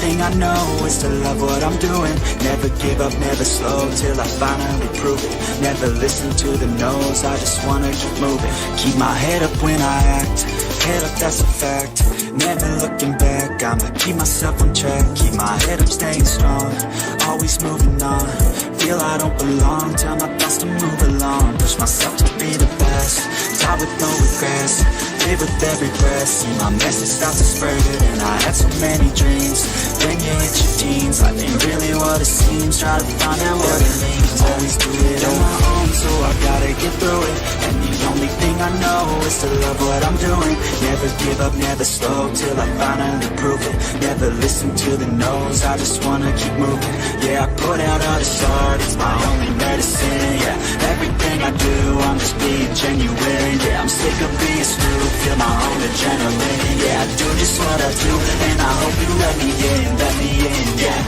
thing I know is to love what I'm doing. Never give up, never slow, till I finally prove it. Never listen to the no's, I just wanna keep moving. Keep my head up when I act, head up, that's a fact. Never looking back, I'ma keep myself on track. Keep my head up, staying strong, always moving on. Feel I don't belong, tell my thoughts to move along. Push myself to be the best, die with no regrets. Live with every breath, see my message start to spread. And I had so many dreams, then you hit your teens. Life ain't really what it seems, try to find out what it means. Always do it on my own, so I gotta get through it. And the only thing I know is to love what I'm doing. Never give up, never slow, till I finally prove it. Never listen to the no's, I just wanna keep moving. Yeah, I put out all this art, it's my only medicine. Yeah, everything I do, I'm just being genuine. Yeah, I'm sick of being screwed, feel my own adrenaline. Yeah, I do just what I do, and I hope you let me in, yeah.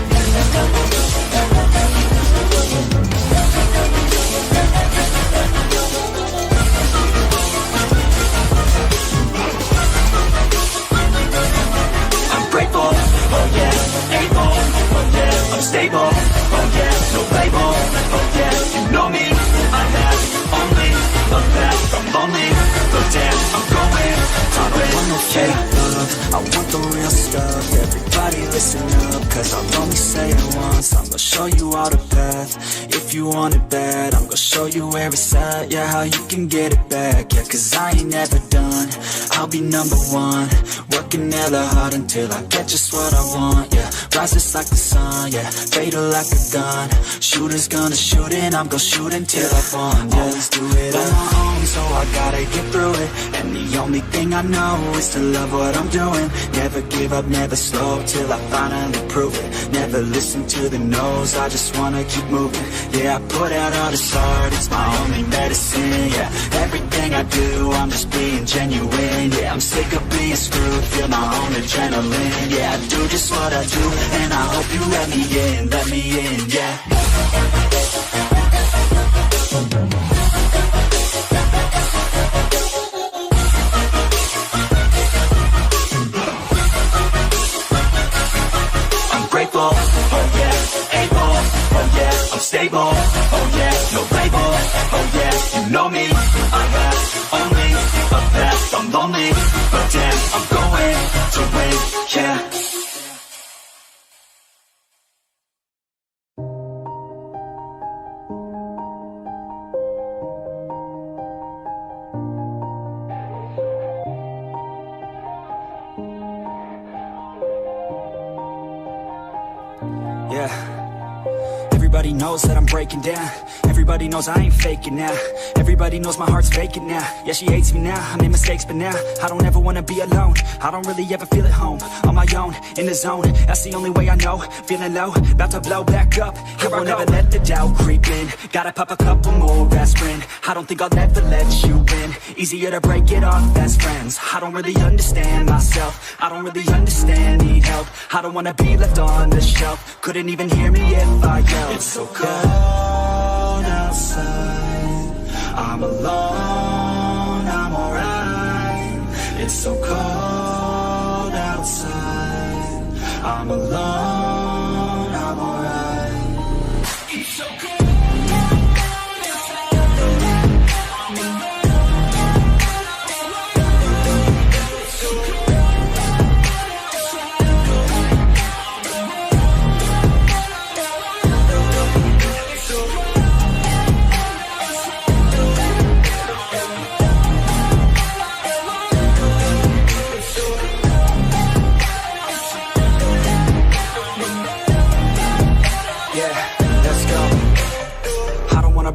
I'm grateful, oh yeah, able, oh yeah, I'm stable, oh yeah, no label, oh yeah, you know me, I have only a path, I'm lonely, but damn, I'm going to win. I don't want no fake love, I want the real stuff. Everybody listen up, cause I'll only say it once. I'm gonna show you all the path, if you want it bad. I'm gonna show you where it's at, yeah, how you can get it back. Yeah, cause I ain't never done, I'll be number one. Working hella hard until I get just what I want, yeah. Rise just like the sun, yeah, fatal like a gun. Shooter's gonna shoot and I'm gonna shoot until I won, yeah. Always do it on my own, so I gotta get through it. And the only thing I know is to love what I'm doing. Never give up, never slow, till I finally prove it. Never listen to the no's, I just wanna keep moving. Yeah, I put out all this art, it's my only medicine. Yeah, everything I do, I'm just being genuine. Yeah, I'm sick of being screwed, feel my own adrenaline. Yeah, I do just what I do, and I hope you let me in, yeah. Grateful, oh yeah, able, oh yeah, I'm stable, oh yeah, no label, oh yeah, you know me, I have only a path, I'm lonely, but damn, I'm going to win, yeah. Everybody knows that I'm breaking down. Everybody knows I ain't faking now. Everybody knows my heart's vacant now. Yeah, she hates me now, I made mistakes, but now I don't ever wanna be alone. I don't really ever feel at home. On my own, in the zone, that's the only way I know. Feeling low, about to blow back up. Here I won't ever let the doubt creep in. Gotta pop a couple more aspirin. I don't think I'll ever let you in. Easier to break it off best friends. I don't really understand myself, I don't really understand, need help. I don't wanna be left on the shelf. Couldn't even hear me if I yelled. It's so cold outside, I'm alone, I'm alright. It's so cold outside, I'm alone, I'm alright. It's so cold.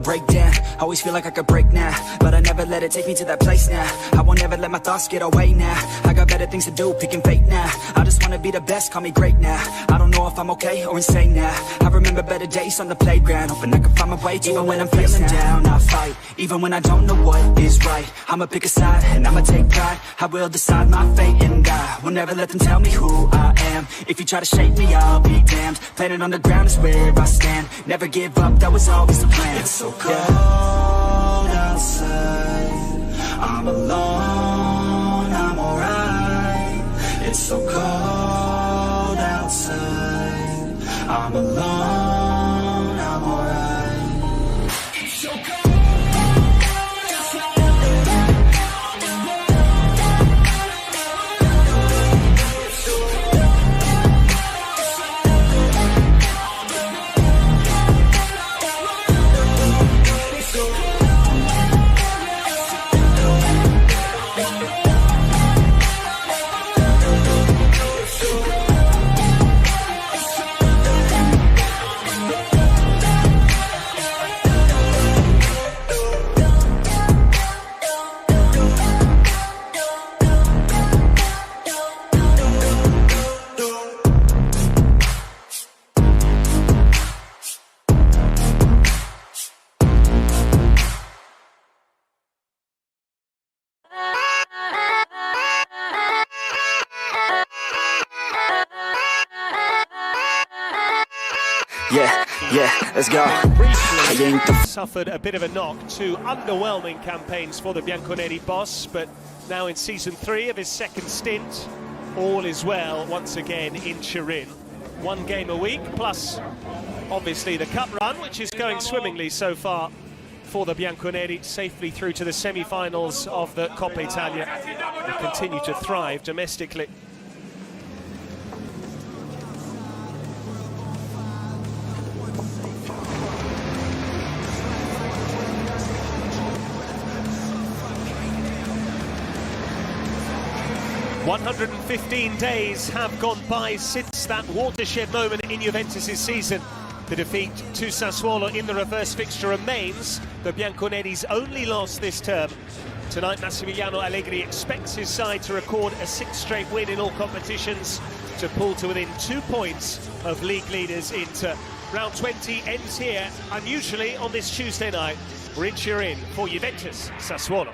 Break down, always feel like I could break now, but I never let it take me to that place now. I won't ever let my thoughts get away now. I got better things to do, picking fate now. I just wanna be the best, call me great now. I don't know if I'm okay or insane now. I remember better days on the playground, hoping I can find my way to even when I'm feeling down. I fight, even when I don't know what is right. I'ma pick a side, and I'ma take pride. I will decide my fate and die. Will never let them tell me who I am. If you try to shake me, I'll be damned. Planet on the ground is where I stand. Never give up, that was always the plan. It's so cold outside, I'm alone, I'm alright. It's so cold outside. I'm alone, I'm alright. It's so cold. Yeah, let's go. Briefly suffered a bit of a knock, 2 underwhelming campaigns for the Bianconeri boss, but now in season 3 of his second stint, all is well once again in Turin. 1 game a week, plus obviously the cup run, which is going swimmingly so far for the Bianconeri, safely through to the semi-finals of the Coppa Italia. They continue to thrive domestically. "115 days have gone by since that watershed moment in Juventus' season. The defeat to Sassuolo in the reverse fixture remains the Bianconeri's only loss this term. Tonight, Massimiliano Allegri expects his side to record a 6th straight win in all competitions to pull to within 2 points of league leaders Inter. Round 20 ends here, unusually on this Tuesday night. We're in Turin for Juventus Sassuolo.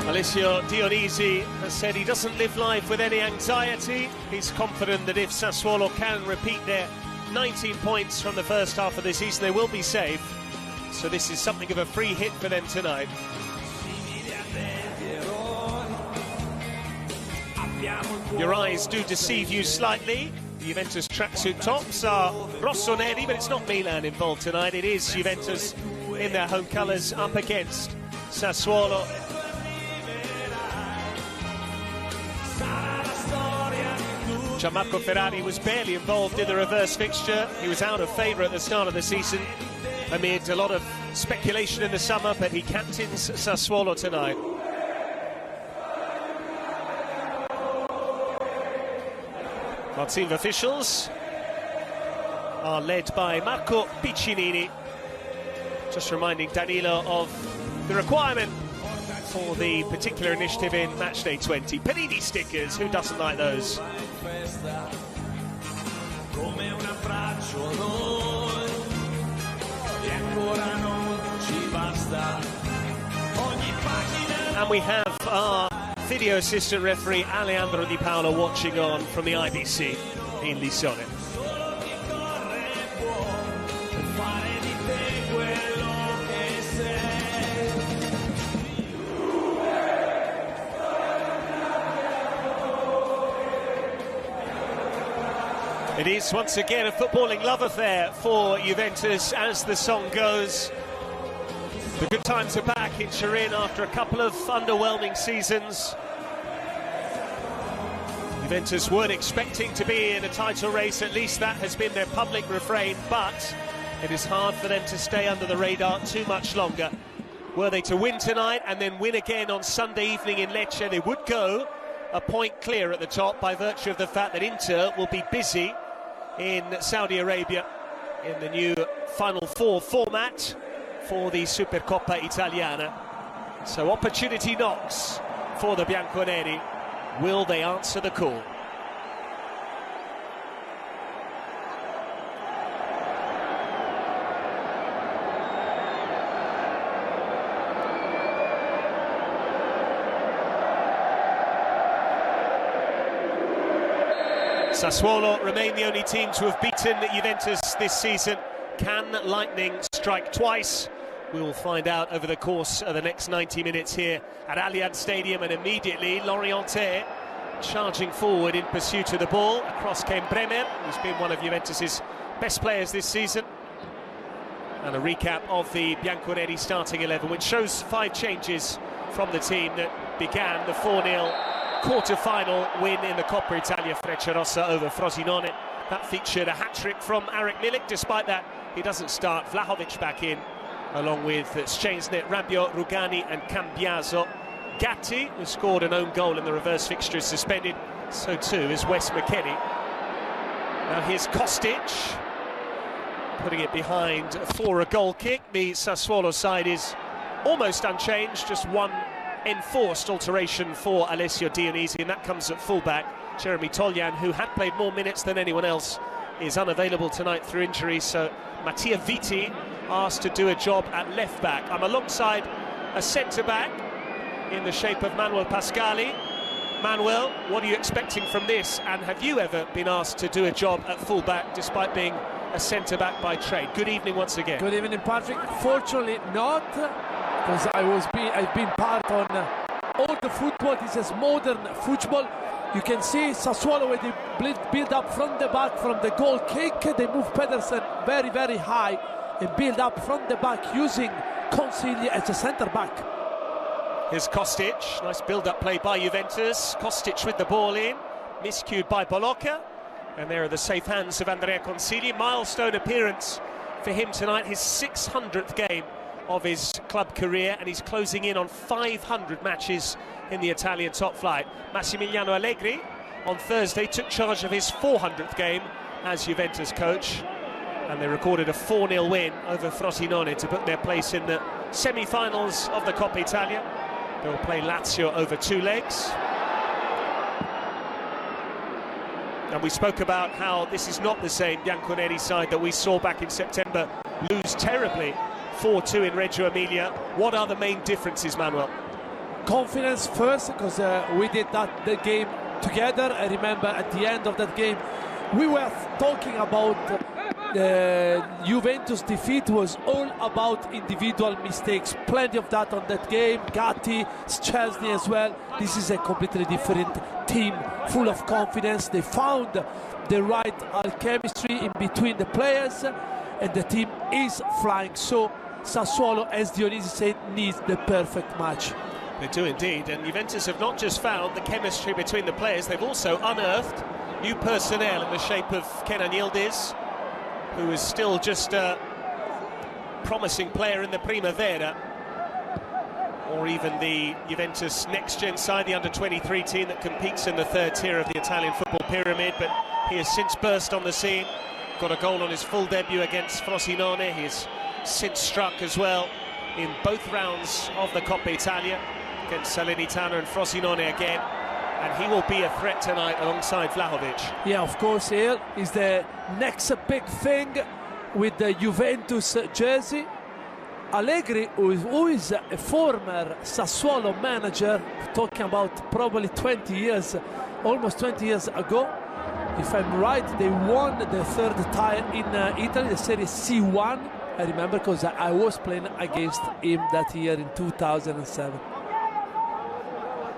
Alessio Dionisi has said he doesn't live life with any anxiety. He's confident that if Sassuolo can repeat their 19 points from the first half of the season, they will be safe. So this is something of a free hit for them tonight. Your eyes do deceive you slightly. The Juventus tracksuit tops are rossoneri, but it's not Milan involved tonight. It is Juventus in their home colours up against Sassuolo. Gianmarco Ferrari was barely involved in the reverse fixture. He was out of favour at the start of the season amid a lot of speculation in the summer, but he captains Sassuolo tonight. Our team officials are led by Marco Piccinini, just reminding Danilo of the requirement for the particular initiative in Matchday 20. Panini stickers, who doesn't like those? And we have our video assistant referee Alejandro Di Paolo watching on from the IBC in Lisone. It is once again a footballing love affair for Juventus as the song goes. The good times are back in Turin after a couple of underwhelming seasons. Juventus weren't expecting to be in a title race, at least that has been their public refrain, but it is hard for them to stay under the radar too much longer. Were they to win tonight and then win again on Sunday evening in Lecce, they would go a point clear at the top by virtue of the fact that Inter will be busy in Saudi Arabia in the new Final Four format for the Supercoppa Italiana. So opportunity knocks for the Bianconeri. Will they answer the call? Sassuolo remain the only team to have beaten Juventus this season. Can lightning strike twice? We will find out over the course of the next 90 minutes here at Allianz Stadium, and immediately Lorienté charging forward in pursuit of the ball. Across came Bremer, who's been one of Juventus's best players this season. And a recap of the Bianconeri starting 11, which shows 5 changes from the team that began the 4-0 quarter-final win in the Coppa Italia Frecciarossa over Frosinone. That featured a hat-trick from Arik Milik. Despite that, he doesn't start. Vlahovic back in, along with Szczęsny, Rabiot, Rugani and Cambiaso. Gatti, who scored an own goal in the reverse fixture, is suspended. So too is Wes McKennie. Now here's Kostic, putting it behind for a goal kick. The Sassuolo side is almost unchanged, just one enforced alteration for Alessio Dionisi, and that comes at fullback. Jeremy Toljan, who had played more minutes than anyone else, is unavailable tonight through injury, so Mattia Viti asked to do a job at left back. I'm alongside a centre-back in the shape of Manuel Pascali. Manuel, what are you expecting from this, and have you ever been asked to do a job at fullback despite being a centre-back by trade? Good evening once again. Good evening, Patrick. Fortunately not, because I've been part on all the football. This is modern football. You can see Sassuolo, where they build up from the back, from the goal kick. They move Pedersen very, very high and build up from the back using Consigli as a centre-back. Here's Kostic, nice build-up play by Juventus. Kostic with the ball in, miscued by Bolocca. And there are the safe hands of Andrea Consigli. Milestone appearance for him tonight, his 600th game of his club career, and he's closing in on 500 matches in the Italian top flight. Massimiliano Allegri on Thursday took charge of his 400th game as Juventus coach, and they recorded a 4-0 win over Frosinone to put their place in the semi-finals of the Coppa Italia. They'll play Lazio over 2 legs. And we spoke about how this is not the same Bianconeri side that we saw back in September lose terribly 4-2 in Reggio Emilia. What are the main differences, Manuel? Confidence first, because we did the game together. I remember at the end of that game we were talking about Juventus defeat was all about individual mistakes. Plenty of that on that game. Gatti, Szczęsny as well. This is a completely different team, full of confidence. They found the right chemistry in between the players, and the team is flying. So Sassuolo, as Dionisi said, needs the perfect match. They do indeed, and Juventus have not just found the chemistry between the players, they've also unearthed new personnel in the shape of Kenan Yildiz, who is still just a promising player in the Primavera, or even the Juventus next-gen side, the under-23 team that competes in the 3rd tier of the Italian football pyramid. But he has since burst on the scene, got a goal on his full debut against Frosinone. He has since struck as well in both rounds of the Coppa Italia against Salernitana and Frosinone again, and he will be a threat tonight alongside Vlahovic. Yeah, of course, he is the next big thing with the Juventus jersey. Allegri, who is a former Sassuolo manager, talking about probably 20 years, almost 20 years ago, if I'm right, they won the 3rd title in Italy, the Serie C1. I remember because I was playing against him that year in 2007.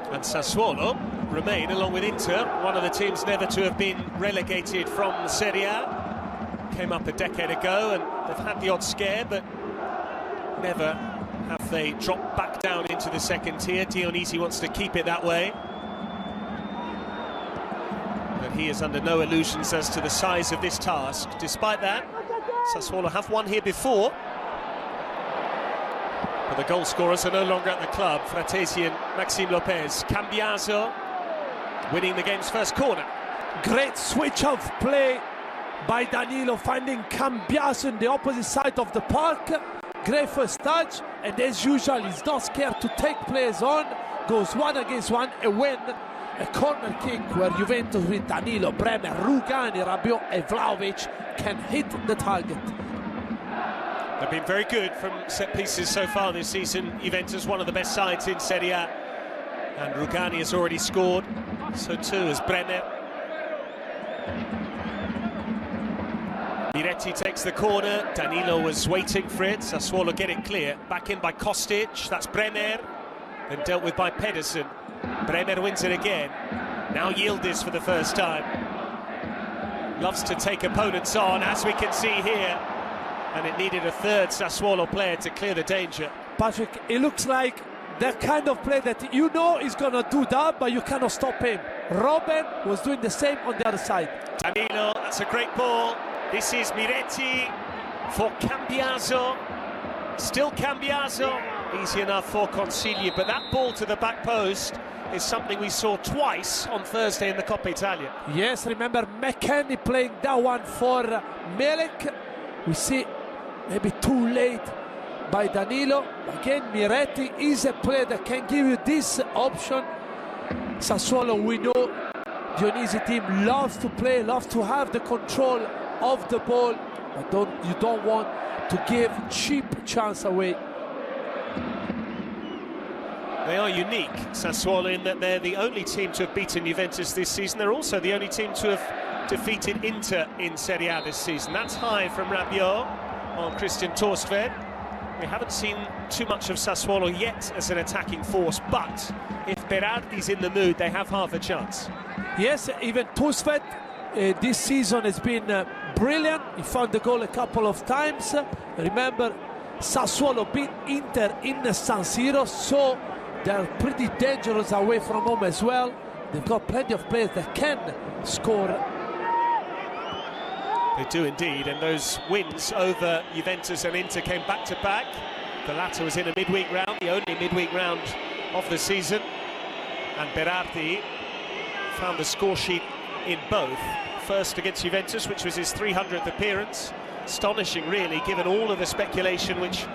And Sassuolo remain, along with Inter, one of the teams never to have been relegated from Serie A. Came up a decade ago, and they've had the odd scare, but never have they dropped back down into the 2nd tier. Dionisi wants to keep it that way, but he is under no illusions as to the size of this task. Despite that, Sassuolo have won here before, but the goal scorers are no longer at the club. Fratesi and Maxime Lopez. Cambiaso winning the game's first corner. Great switch of play by Danilo, finding Cambiaso in the opposite side of the park. great first touch, and as usual he's not scared to take players on, goes 1 against 1 and win a corner kick where Juventus with Danilo, Bremer, Rugani, Rabiot and Vlahovic can hit the target. They've been very good from set pieces so far this season. Juventus, one of the best sides in Serie A, and Rugani has already scored, so too has Bremer. Miretti takes the corner, Danilo was waiting for it, Sassuolo get it clear, back in by Kostic, that's Bremer, then dealt with by Pedersen. Bremer wins it again, now Yildiz for the first time. Loves to take opponents on, as we can see here, and it needed a third Sassuolo player to clear the danger. Patrick, it looks like that kind of play that you know is going to do that, but you cannot stop him. Robben was doing the same on the other side. Danilo, that's a great ball. This is Miretti for Cambiaso. Still Cambiaso. Easy enough for Consigli, but that ball to the back post is something we saw twice on Thursday in the Coppa Italia. Yes, remember McKennie playing that one for Melek. We see maybe too late by Danilo. Again, Miretti is a player that can give you this option. Sassuolo, we know Dionisi team loves to play, loves to have the control of the ball, but you don't want to give cheap chance away. They are unique, Sassuolo, in that they're the only team to have beaten Juventus this season. They're also the only team to have defeated Inter in Serie A this season. That's high from Rabiot on Christian Torstvedt. We haven't seen too much of Sassuolo yet as an attacking force, but if Berardi's in the mood, they have half a chance. Yes, even Torstvedt this season has been brilliant. He found the goal a couple of times. Remember, Sassuolo beat Inter in San Siro, so they're pretty dangerous away from home as well. They've got plenty of players that can score. They do indeed, and those wins over Juventus and Inter came back-to-back. The latter was in a midweek round, the only midweek round of the season. And Berardi found the score sheet in both. First against Juventus, which was his 300th appearance. Astonishing, really, given all of the speculation which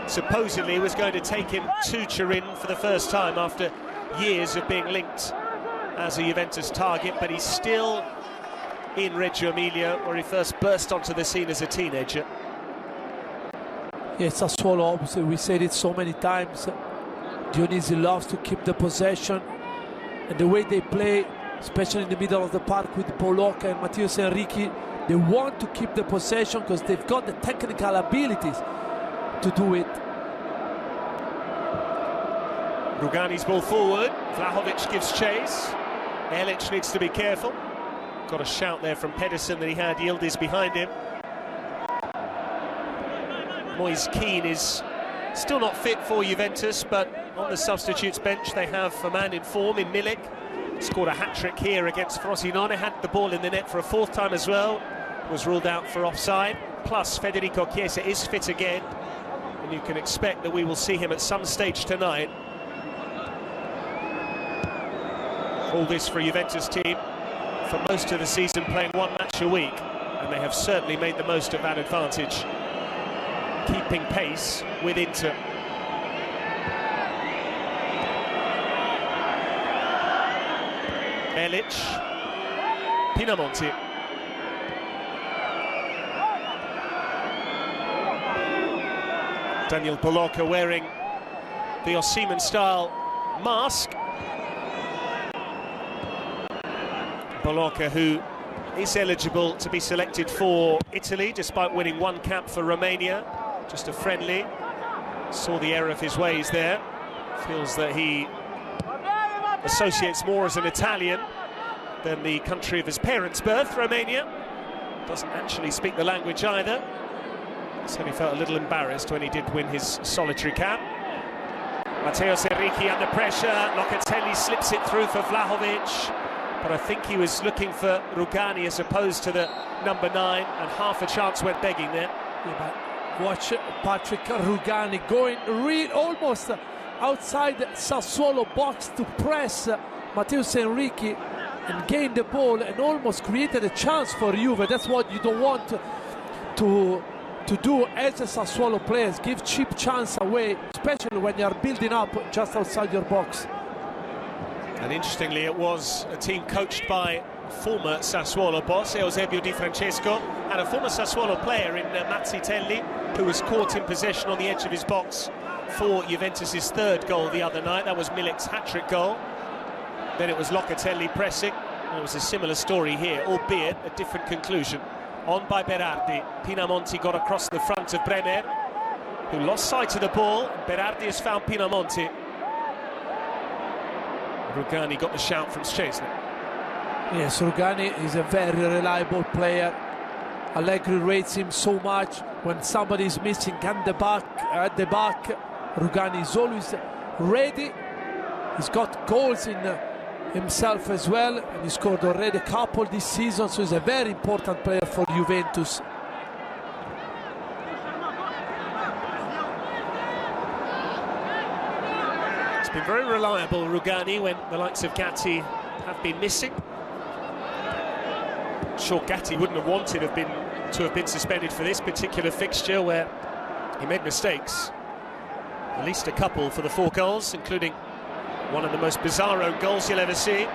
supposedly was going to take him to Turin for the first time after years of being linked as a Juventus target, but he's still in Reggio Emilia, where he first burst onto the scene as a teenager. Yes, Sassuolo, obviously, we said it so many times. Dionisi loves to keep the possession, and the way they play, especially in the middle of the park with Bolocca and Matheus Henrique, they want to keep the possession because they've got the technical abilities to do it. Rugani's ball forward, Vlahovic gives chase. Elic needs to be careful. Got a shout there from Pedersen that he had Yildiz behind him. Moise Keane is still not fit for Juventus, but on the substitutes bench they have a man in form in Milik. Scored a hat-trick here against Frosinone, had the ball in the net for a fourth time as well. Was ruled out for offside. Plus Federico Chiesa is fit again, and you can expect that we will see him at some stage tonight. All this for a Juventus team for most of the season playing one match a week, and they have certainly made the most of that advantage, keeping pace with Inter. Elic, Pinamonti. Daniel Bolocca wearing the Osimhen style mask. Bolocca, who is eligible to be selected for Italy despite winning one cap for Romania, just a friendly. Saw the error of his ways there. Feels that he associates more as an Italian than the country of his parents' birth, Romania. Doesn't actually speak the language either. So he felt a little embarrassed when he did win his solitary cap. Matheus Henrique under pressure. Locatelli slips it through for Vlahovic, but I think he was looking for Rugani as opposed to the number 9, and half a chance went begging there. Yeah, but watch Patrick Rugani going almost outside Sassuolo box to press Matheus Henrique and gain the ball and almost created a chance for Juve. That's what you don't want to to do as a Sassuolo players, give cheap chance away, especially when you are building up just outside your box. And interestingly, it was a team coached by former Sassuolo boss Eusebio Di Francesco and a former Sassuolo player in Mazzitelli, who was caught in possession on the edge of his box for Juventus's third goal the other night. That was Milik's hat-trick goal. Then it was Locatelli pressing, and it was a similar story here, albeit a different conclusion. On by Berardi. Pinamonti got across the front of Bremer, who lost sight of the ball. Berardi has found Pinamonti. Rugani got the shout from Szczesny. Yes, Rugani is a very reliable player. Allegri rates him so much. When somebody is missing at the back, Rugani is always ready. He's got goals in himself as well, and he scored already a couple this season, so he's a very important player for Juventus. It's been very reliable, Rugani, when the likes of Gatti have been missing. Sure, Gatti wouldn't have wanted to have been suspended for this particular fixture, where he made mistakes. At least a couple for the 4 goals, including one of the most bizarre own goals you'll ever see.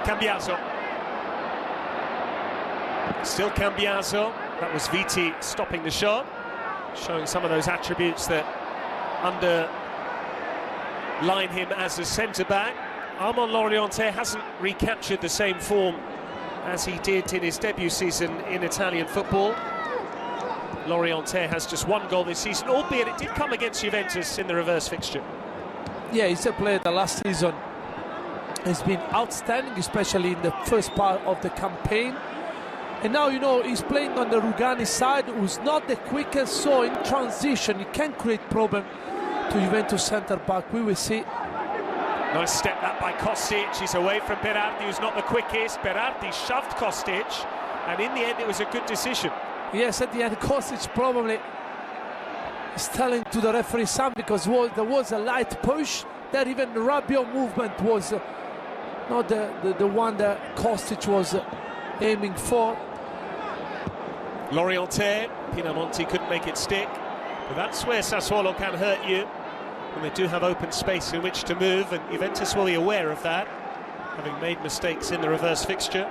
Cambiaso. Still Cambiaso. That was Viti stopping the shot, showing some of those attributes that underline him as a centre-back. Armand Laurienté hasn't recaptured the same form as he did in his debut season in Italian football. Laurienté has just 1 goal this season, albeit it did come against Juventus in the reverse fixture. Yeah, he's a player that last season has been outstanding, especially in the first part of the campaign. And now, you know, he's playing on the Rugani side, who's not the quickest, so in transition he can create problem to Juventus centre-back. We will see. Nice step that by Kostic. He's away from Berardi, who's not the quickest. Berardi shoved Kostic, and in the end it was a good decision. Yes, at the end Kostic probably is telling to the referee something, because there was a light push there. Even the Rabiot movement was not the one that Kostic was aiming for. Laurienté, Pinamonti couldn't make it stick, but that's where Sassuolo can hurt you, and they do have open space in which to move, and Juventus will be aware of that, having made mistakes in the reverse fixture.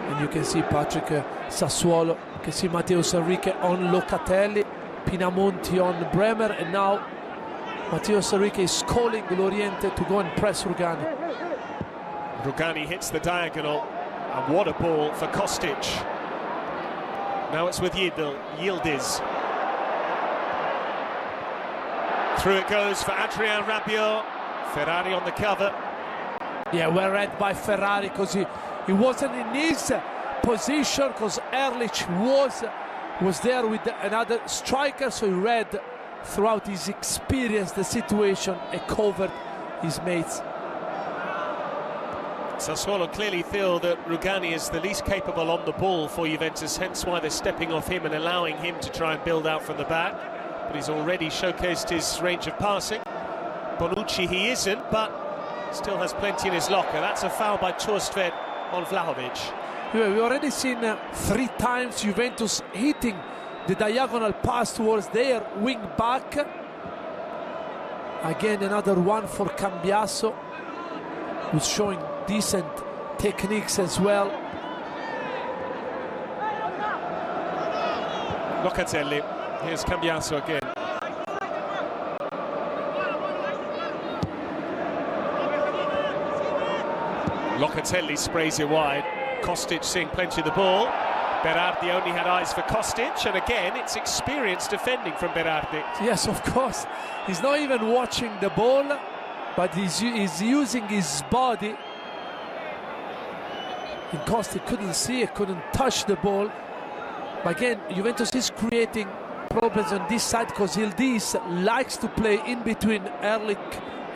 And you can see Patrick Sassuolo, you can see Matteus Enrique on Locatelli, Pinamonti on Bremer, and now Matteus Enrique is calling Laurienté to go and press Rugani. Rugani hits the diagonal, and what a ball for Kostic. Now it's with Yildiz. Through it goes for Adrien Rabiot. Ferrari on the cover. Yeah, well read by Ferrari, because he wasn't in his position, because Erlich was there with another striker, so he read throughout his experience the situation and covered his mates. Sassuolo clearly feel that Rugani is the least capable on the ball for Juventus, hence why they're stepping off him and allowing him to try and build out from the back. But he's already showcased his range of passing. Bonucci he isn't, but still has plenty in his locker. That's a foul by Torstvedt on Vlahovic. Yeah, we've already seen 3 times Juventus hitting the diagonal pass towards their wing back. Again, another one for Cambiaso, who's showing decent techniques as well. Locatelli, here's Cambiaso again. Locatelli sprays it wide. Kostic seeing plenty of the ball. Berardi only had eyes for Kostic, and again it's experienced defending from Berardi. Yes, of course. He's not even watching the ball, but he's using his body. And Kostic couldn't see it, couldn't touch the ball. But again, Juventus is creating problems on this side, because Yildiz likes to play in between Erlich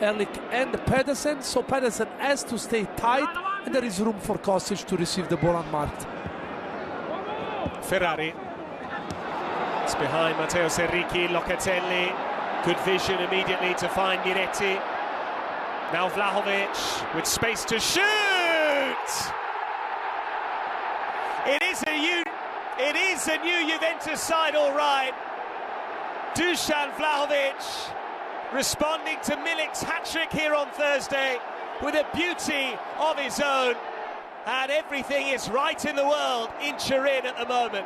and Pedersen, so Pedersen has to stay tight, and there is room for Kostic to receive the ball unmarked. Ferrari. It's behind Matteus Enrique. Locatelli. Good vision immediately to find Miretti. Now Vlahovic with space to shoot! It is a new Juventus side, all right. Dusan Vlahovic responding to Milik's hat-trick here on Thursday with a beauty of his own. And everything is right in the world in Turin at the moment.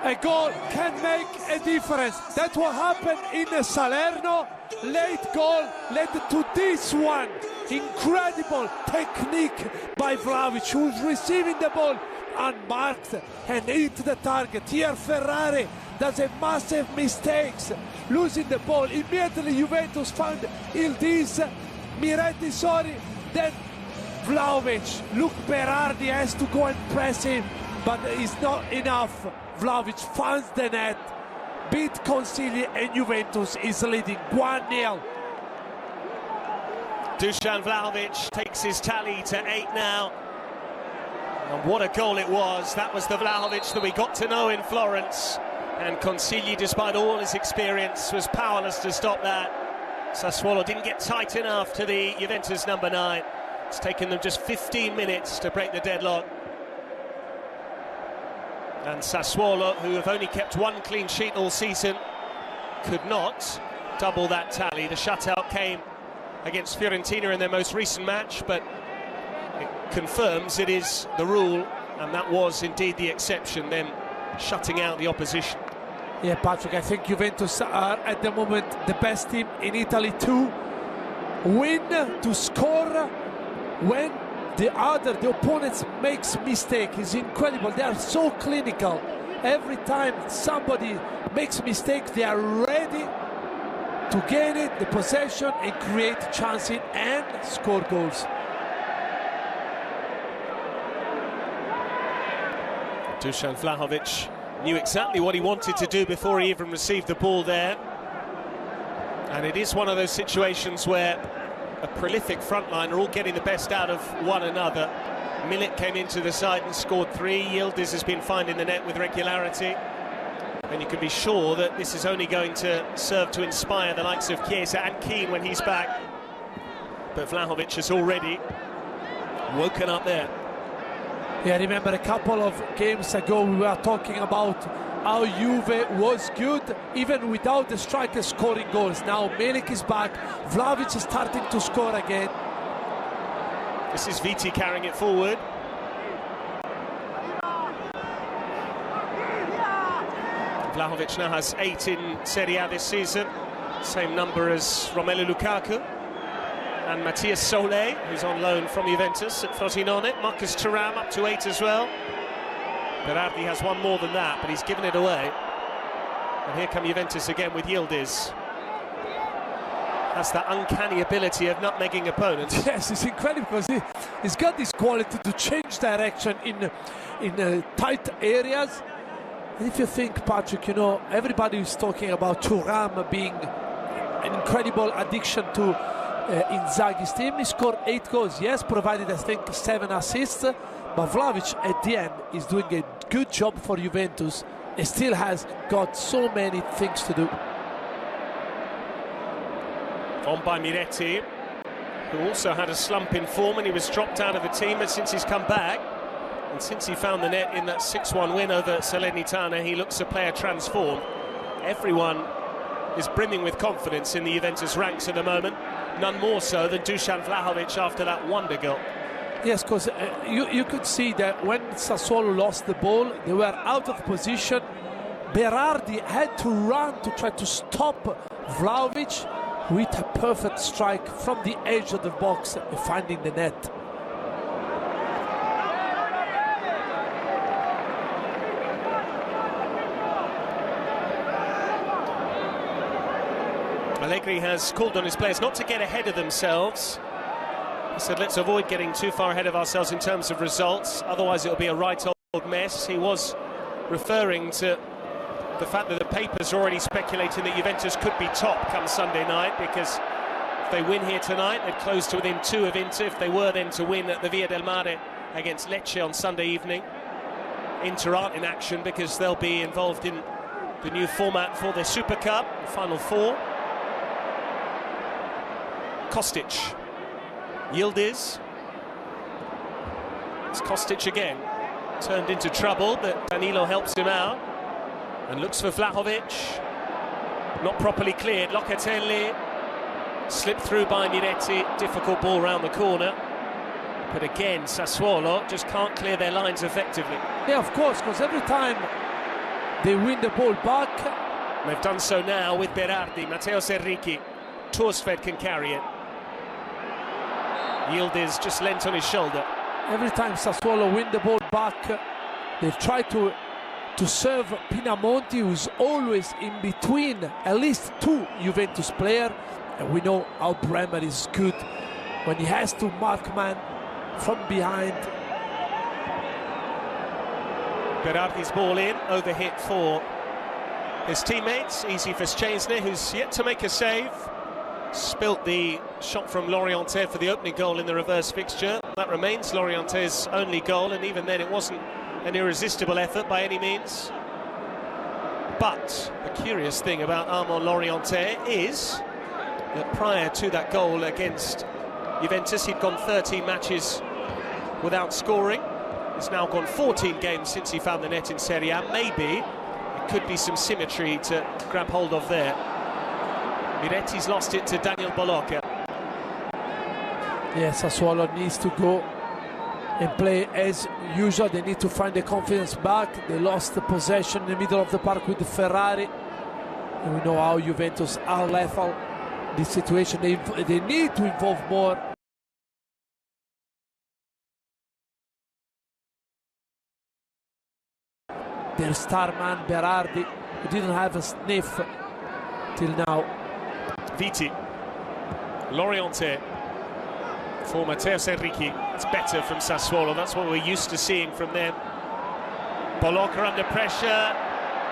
A goal can make a difference. That's what happened in Salerno. Late goal led to this one. Incredible technique by Vlahovic, who's receiving the ball unmarked and hit the target. Here Ferrari does a massive mistake, losing the ball. Immediately Juventus found Ildiz, Miretti, sorry, then Vlahovic. Look, Berardi has to go and press him, but it's not enough. Vlahovic finds the net, beat Consigli, and Juventus is leading 1-0. Dusan Vlahovic takes his tally to 8 now. And what a goal it was. That was the Vlahovic that we got to know in Florence. And Consigli, despite all his experience, was powerless to stop that. Sassuolo didn't get tight enough to the Juventus number 9. It's taken them just 15 minutes to break the deadlock. And Sassuolo, who have only kept one clean sheet all season, could not double that tally. The shutout came against Fiorentina in their most recent match, but it confirms it is the rule, and that was indeed the exception, them shutting out the opposition. Yeah, Patrick, I think Juventus are at the moment the best team in Italy to win, to score when the opponents makes mistake. Is incredible. They are so clinical. Every time somebody makes mistake, they are ready to gain it, the possession, and create chances and score goals. Dusan Vlahovic knew exactly what he wanted to do before he even received the ball there. And it is one of those situations where a prolific frontline are all getting the best out of one another. Milik came into the side and scored 3. Yildiz has been finding the net with regularity. And you can be sure that this is only going to serve to inspire the likes of Chiesa and Keane when he's back. But Vlahovic has already woken up there. Yeah, I remember a couple of games ago we were talking about how Juve was good even without the striker scoring goals. Now Milik is back, Vlahovic is starting to score again. This is Viti carrying it forward. Vlahovic now has 8 in Serie A this season, same number as Romelu Lukaku and Mattias Solé, who's on loan from Juventus at Frosinone. Marcus Thuram up to 8 as well. Berardi has 1 more than that, but he's given it away. And here come Juventus again with Yildiz. Has that uncanny ability of nutmegging opponents. Yes, it's incredible because he's got this quality to change direction in tight areas. And if you think, Patrick, you know, everybody is talking about Thuram being an incredible addiction to Inzaghi's team. He scored 8 goals, yes, provided I think 7 assists, but Vlahovic at the end is doing a good job for Juventus and still has got so many things to do. On by Miretti, who also had a slump in form and he was dropped out of the team, but since he's come back and since he found the net in that 6-1 win over Salernitana, he looks a player transformed. Everyone is brimming with confidence in the Juventus ranks at the moment, none more so than Dusan Vlahovic after that wonder goal. Yes, because you could see that when Sassuolo lost the ball, they were out of position. Berardi had to run to try to stop Vlahovic with a perfect strike from the edge of the box, finding the net. Allegri has called on his players not to get ahead of themselves. He said, let's avoid getting too far ahead of ourselves in terms of results, otherwise it'll be a right old mess. He was referring to the fact that the papers are already speculating that Juventus could be top come Sunday night, because if they win here tonight, they'd close to within 2 of Inter. If they were then to win at the Via del Mare against Lecce on Sunday evening, Inter aren't in action because they'll be involved in the new format for the Super Cup, the Final Four. Kostic Yildiz. It's Kostic again. Turned into trouble, but Danilo helps him out. And looks for Vlahovic. Not properly cleared. Locatelli. Slipped through by Miretti. Difficult ball round the corner. But again, Sassuolo just can't clear their lines effectively. Yeah, of course, because every time they win the ball back... They've done so now with Berardi, Matteo Serricchi. Torsfed can carry it. Yildiz just leant on his shoulder. Every time Sassuolo win the ball back, they've tried to serve Pinamonti, who's always in between at least two Juventus players. And we know how Bremer is good when he has to mark man from behind. Berardi's ball in, overhit for his teammates. Easy for Szczęsny, who's yet to make a save. Spilt the shot from Lorienté for the opening goal in the reverse fixture. That remains Lorienté's only goal, and even then it wasn't an irresistible effort by any means. But the curious thing about Armand Lorienté is that prior to that goal against Juventus, he'd gone 13 matches without scoring. He's now gone 14 games since he found the net in Serie A. Maybe it could be some symmetry to grab hold of there. Miretti's lost it to Daniel Bolocca. Yeah, Sassuolo needs to go and play as usual. They need to find the confidence back. They lost the possession in the middle of the park with the Ferrari. And we know how Juventus are lethal. This situation, they need to involve more. Their star man Berardi, who didn't have a sniff till now. Viti, Lorienté for Matteo Serricchi. It's better from Sassuolo. That's what we're used to seeing from them. Bolocca under pressure.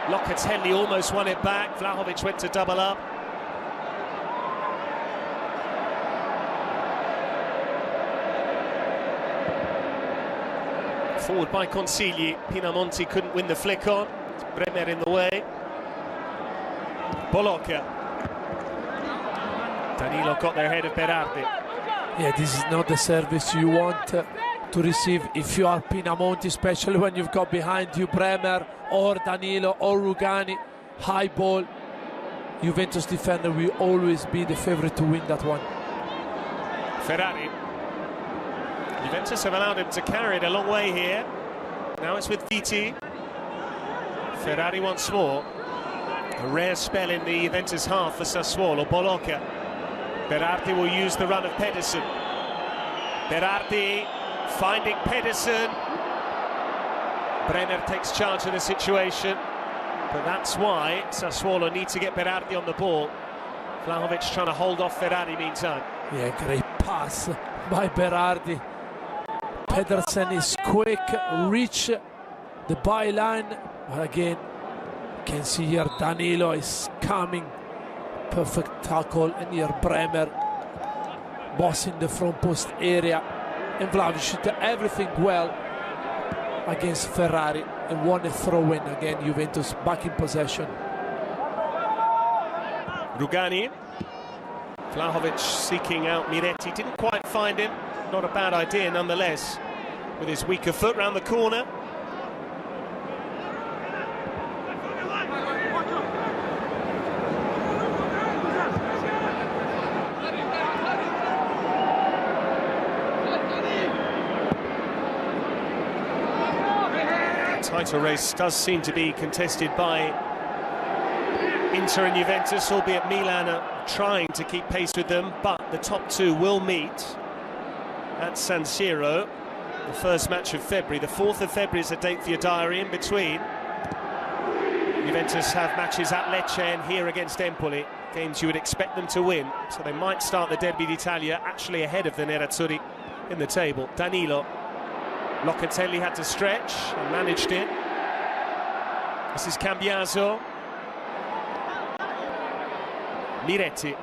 Locatelli almost won it back. Vlahovic went to double up. Forward by Consigli. Pinamonti couldn't win the flick on. Bremer in the way. Bolocca. Danilo got there ahead of Berardi. Yeah, this is not the service you want to receive if you are Pinamonti, especially when you've got behind you Bremer or Danilo or Rugani. High ball. Juventus defender will always be the favorite to win that one. Ferrari. Juventus have allowed him to carry it a long way here. Now it's with Viti. Ferrari once more. A rare spell in the Juventus half for Sassuolo. Bolocca. Berardi will use the run of Pedersen. Berardi finding Pedersen. Bremer takes charge of the situation. But that's why Sassuolo need to get Berardi on the ball. Vlahovic trying to hold off Ferrari meantime. Yeah, great pass by Berardi. Pedersen is quick, reach the byline. But again, you can see here Danilo is coming. Perfect tackle, and here Bremer bossing the front post area. And Vlahovic did everything well against Ferrari and won a throw-in. Again, Juventus back in possession. Rugani. Vlahovic seeking out Miretti. Didn't quite find him. Not a bad idea nonetheless. With his weaker foot round the corner. The title race does seem to be contested by Inter and Juventus, albeit Milan are trying to keep pace with them, but the top two will meet at San Siro, the first match of February. The 4th of February is a date for your diary. In between, Juventus have matches at Lecce and here against Empoli, games you would expect them to win, so they might start the Derby d'Italia actually ahead of the Nerazzurri in the table. Danilo. Locatelli had to stretch and managed it. This is Cambiaso. Miretti.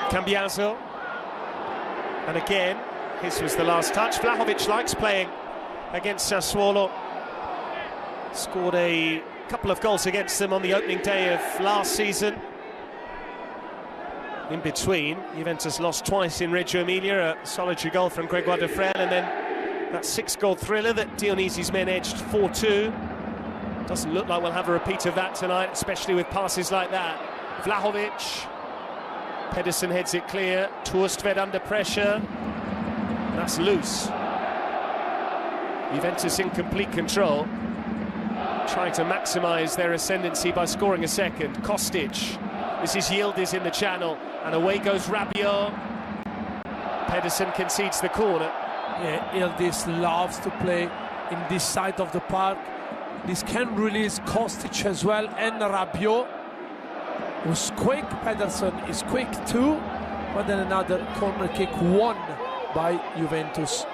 Cambiaso. And again, his was the last touch. Vlahovic likes playing against Sassuolo. Scored a couple of goals against them on the opening day of last season. In between, Juventus lost twice in Reggio Emilia, a solitary goal from Grégoire de Frel, and then that 6-goal thriller that Dionisi's men edged 4-2. Doesn't look like we'll have a repeat of that tonight, especially with passes like that. Vlahovic, Pedersen heads it clear, Torstved under pressure, that's loose. Juventus in complete control, trying to maximise their ascendancy by scoring a second. Kostic, this is Yildiz in the channel, and away goes Rabiot. Pedersen concedes the corner. Yeah, Yildiz loves to play in this side of the park. This can release Kostic as well, and Rabiot, who's quick. Pedersen is quick too, but then another corner kick won by Juventus.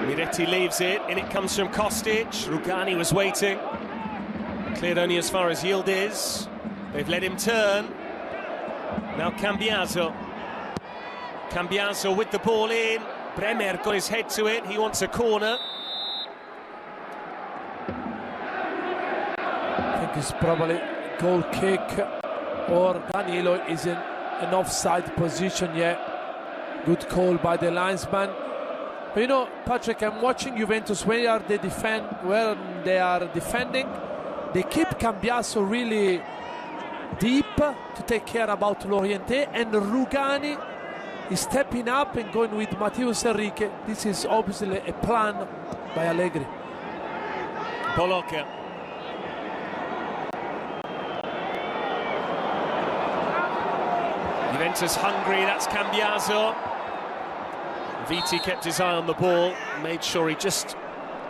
Miretti leaves it, and it comes from Kostic. Rugani was waiting. Cleared only as far as Yildiz. They've let him turn. Now Cambiaso. Cambiaso with the ball in. Bremer got his head to it. He wants a corner. I think it's probably goal kick, or Danilo is in an offside position yet. Good call by the linesman. But you know, Patrick, I'm watching Juventus when they are defending. They keep Cambiaso really deep to take care about Lorienté, and Rugani is stepping up and going with Matheus Enrique. This is obviously a plan by Allegri. Bolocca. Juventus hungry, that's Cambiaso. Viti kept his eye on the ball, made sure he just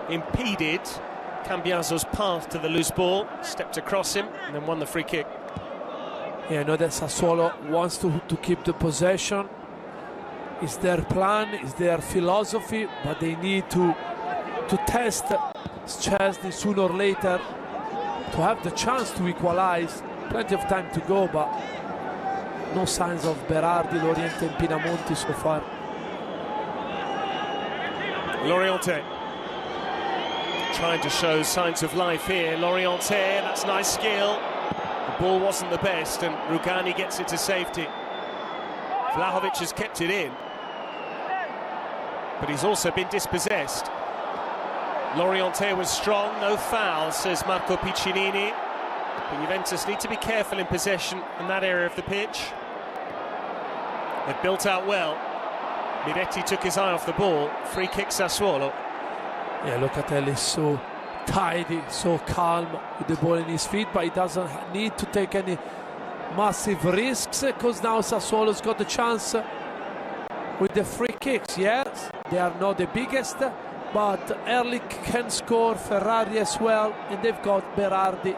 impeded Cambiaso's path to the loose ball, stepped across him, and then won the free kick. Yeah, I know that Sassuolo wants to keep the possession. It's their plan, it's their philosophy, but they need to test Szczesny sooner or later to have the chance to equalize. Plenty of time to go, but no signs of Berardi, Lorienté and Pinamonti so far. Lorienté trying to show signs of life here. Lorienté, that's nice skill. The ball wasn't the best, and Rugani gets it to safety. Vlahovic has kept it in, but he's also been dispossessed. Lorienté was strong, no foul, says Marco Piccinini. But Juventus need to be careful in possession in that area of the pitch. They've built out well. Miretti took his eye off the ball. Free kick Sassuolo. Yeah, Locatelli is so tidy, so calm with the ball in his feet, but he doesn't need to take any massive risks, because now Sassuolo's got the chance with the free kicks. Yes, they are not the biggest, but Ehrlich can score, Ferrari as well, and they've got Berardi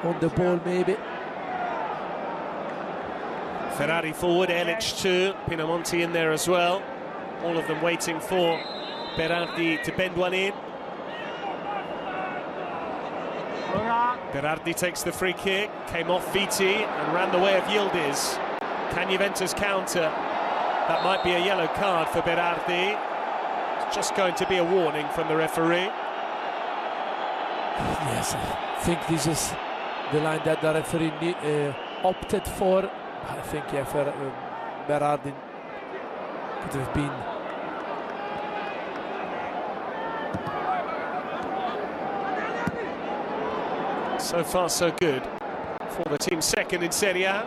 on the ball maybe. Ferrari forward, Ehrlich too, Pinamonti in there as well. All of them waiting for Berardi to bend one in. Berardi takes the free kick, came off Viti and ran the way of Yildiz. Can Juventus counter? That might be a yellow card for Berardi. It's just going to be a warning from the referee. Yes, I think this is the line that the referee opted for. I think, yeah, Berardi could have been. So far, so good for the team second in Serie A.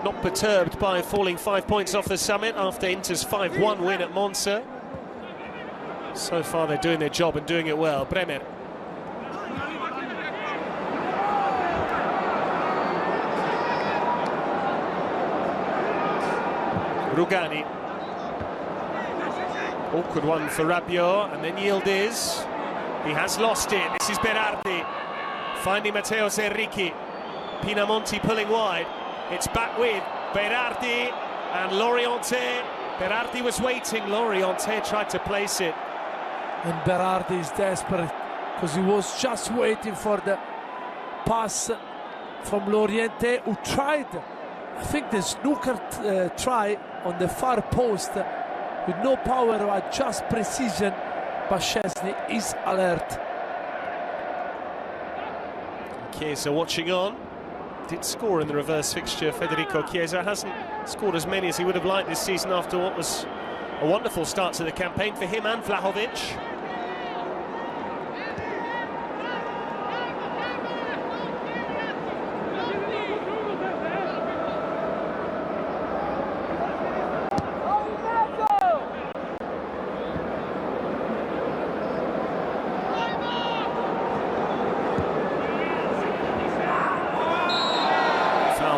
Not perturbed by falling 5 points off the summit after Inter's 5-1 win at Monza. So far, they're doing their job and doing it well. Bremer. Rugani. Awkward one for Rabiot, and then Yildiz. He has lost it. This is Berardi finding Matheus Enrique. Pinamonti pulling wide. It's back with Berardi and Lorienté. Berardi was waiting. Lorienté tried to place it. And Berardi is desperate because he was just waiting for the pass from Loriente, who tried, I think, the snooker try on the far post with no power or just precision, but Szczesny is alert. Chiesa watching on. Did score in the reverse fixture. Federico Chiesa hasn't scored as many as he would have liked this season after what was a wonderful start to the campaign for him and Vlahovic.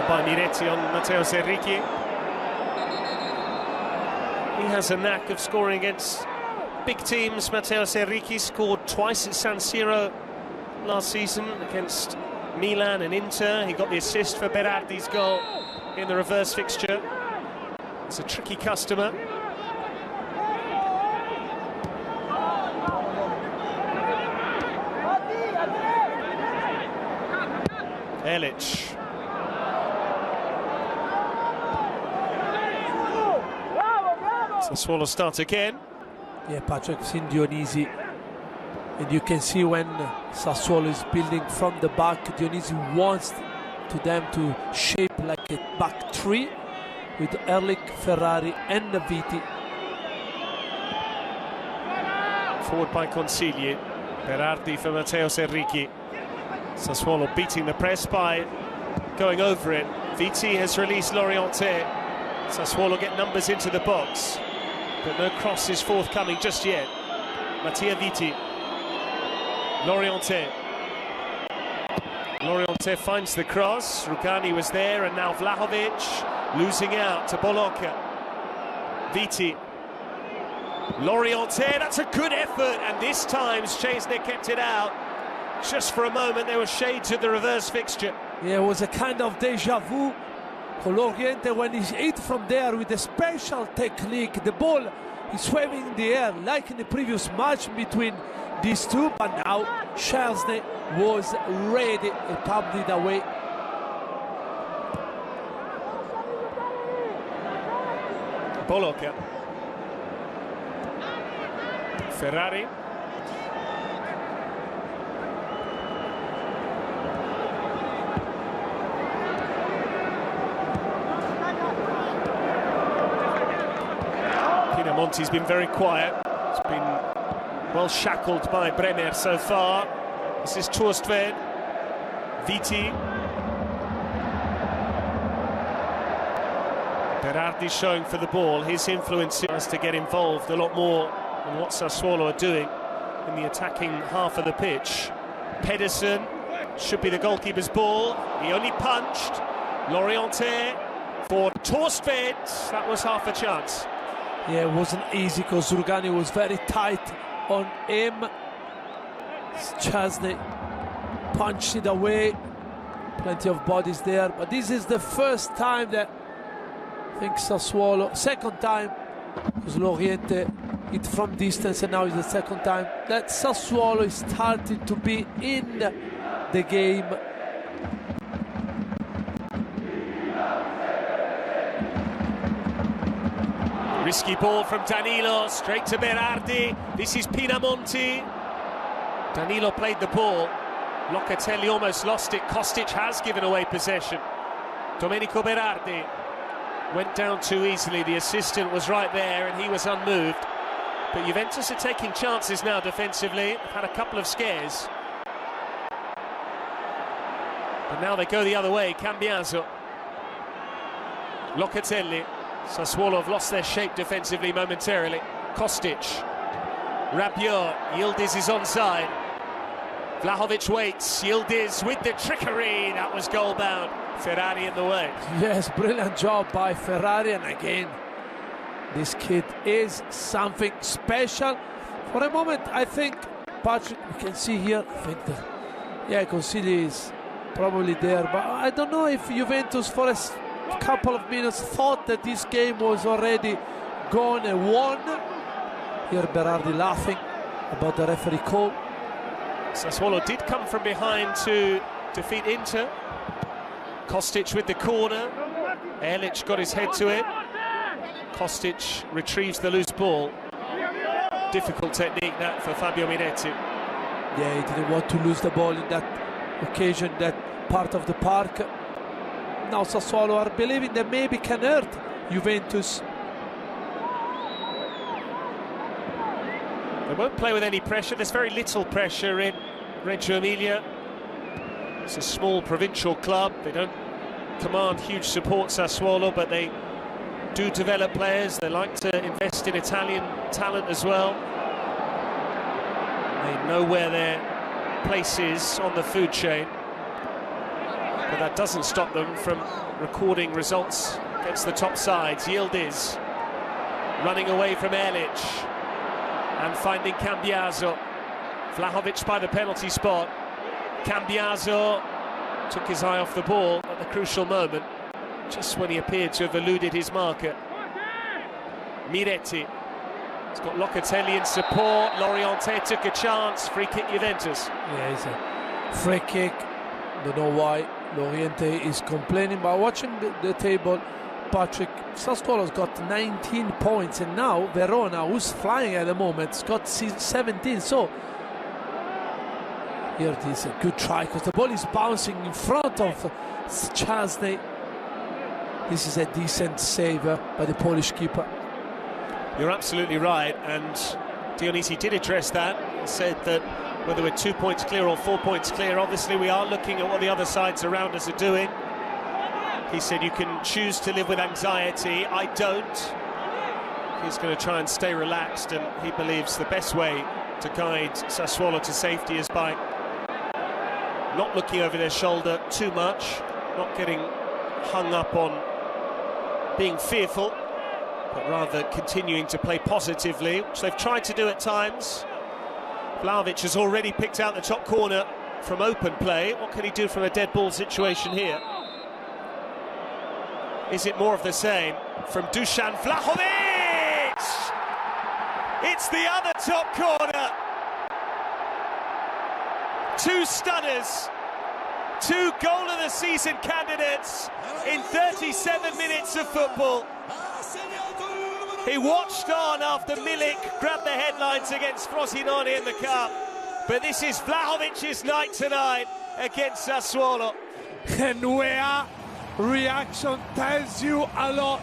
By Miretti on Matteo Serricchi. He has a knack of scoring against big teams. Matteo Serricchi scored twice at San Siro last season against Milan and Inter. He got the assist for Berardi's goal in the reverse fixture. It's a tricky customer. Elic. Sassuolo start again. Yeah, Patrick, seen Dionisi, and you can see when Sassuolo is building from the back, Dionisi wants them to shape like a back three with Erlich, Ferrari and Viti. Forward by Consigli. Berardi for Matteo Serricchi. Sassuolo beating the press by going over it. Viti has released Loriente. Sassuolo get numbers into the box, but no cross is forthcoming just yet. Mattia Viti. Loriente. Loriente finds the cross. Rugani was there, and now Vlahovic losing out to Bologna. Viti. Loriente, that's a good effort, and this time Szczesny kept it out. Just for a moment there were shades of the reverse fixture. Yeah, it was a kind of deja vu. Loriente, when he hit from there with a special technique, the ball is waving in the air like in the previous match between these two, but now Szczesny was ready and pumped it away. Bologna. Ferrari. Monti's been very quiet. He's been well shackled by Bremer so far. This is Torstved. Viti. Berardi showing for the ball. His influence has to get involved a lot more than what Sassuolo are doing in the attacking half of the pitch. Pedersen should be the goalkeeper's ball. He only punched. Loriente for Torstved. That was half a chance. Yeah, it wasn't easy because Rugani was very tight on him. Szczesny punched it away. Plenty of bodies there, but this is the first time that I think Sassuolo, second time, because Loriente hit from distance, and now it's the second time that Sassuolo is starting to be in the game. Risky ball from Danilo, straight to Berardi. This is Pinamonti. Danilo played the ball. Locatelli almost lost it. Kostic has given away possession. Domenico Berardi went down too easily. The assistant was right there and he was unmoved. But Juventus are taking chances now defensively. They've had a couple of scares. But now they go the other way. Cambiaso. Locatelli. Sassuolo have lost their shape defensively momentarily. Kostic. Rabiot. Yildiz is onside. Vlahovic waits. Yildiz with the trickery. That was goal bound. Ferrari in the way. Yes, brilliant job by Ferrari. And again, this kid is something special. For a moment, I think, Patrick, we can see here, I think that, yeah, Consigli is probably there. But I don't know if Juventus, for a couple of minutes, thought that this game was already gone and won. Here Berardi laughing about the referee call. Sassuolo did come from behind to defeat Inter. Kostic with the corner. Erlich got his head to it. Kostic retrieves the loose ball. Difficult technique that for Fabio Miretti. Yeah, he didn't want to lose the ball in that occasion, that part of the park. Now Sassuolo are believing that maybe can hurt Juventus. They won't play with any pressure. There's very little pressure in Reggio Emilia. It's a small provincial club. They don't command huge support, Sassuolo, but they do develop players. They like to invest in Italian talent as well. They know where their place is on the food chain. But that doesn't stop them from recording results against the top sides. Yildiz running away from Erlich and finding Cambiaso. Vlahovic by the penalty spot. Cambiaso took his eye off the ball at the crucial moment, just when he appeared to have eluded his marker. Miretti. He's got Locatelli in support. Loriente took a chance. Free kick Juventus. Yeah, it's a free kick. Don't know why Loriente is complaining, but watching the table, Patrick, Sassuolo's got 19 points, and now Verona, who's flying at the moment, has got 17. So here it is a good try because the ball is bouncing in front of Chesney. This is a decent save by the Polish keeper. You're absolutely right, and Dionisi did address that. He said that whether we're 2 points clear or 4 points clear, obviously we are looking at what the other sides around us are doing. He said you can choose to live with anxiety. I don't. He's going to try and stay relaxed, and he believes the best way to guide Sassuolo to safety is by not looking over their shoulder too much, not getting hung up on being fearful, but rather continuing to play positively, which they've tried to do at times. Vlahovic has already picked out the top corner from open play. What can he do from a dead ball situation here? Is it more of the same from Dusan Vlahovic? It's the other top corner. Two stunners, two goal of the season candidates in 37 minutes of football. He watched on after Milik grabbed the headlines against Frosinone in the cup. But this is Vlahovic's night tonight against Sassuolo. And where reaction tells you a lot.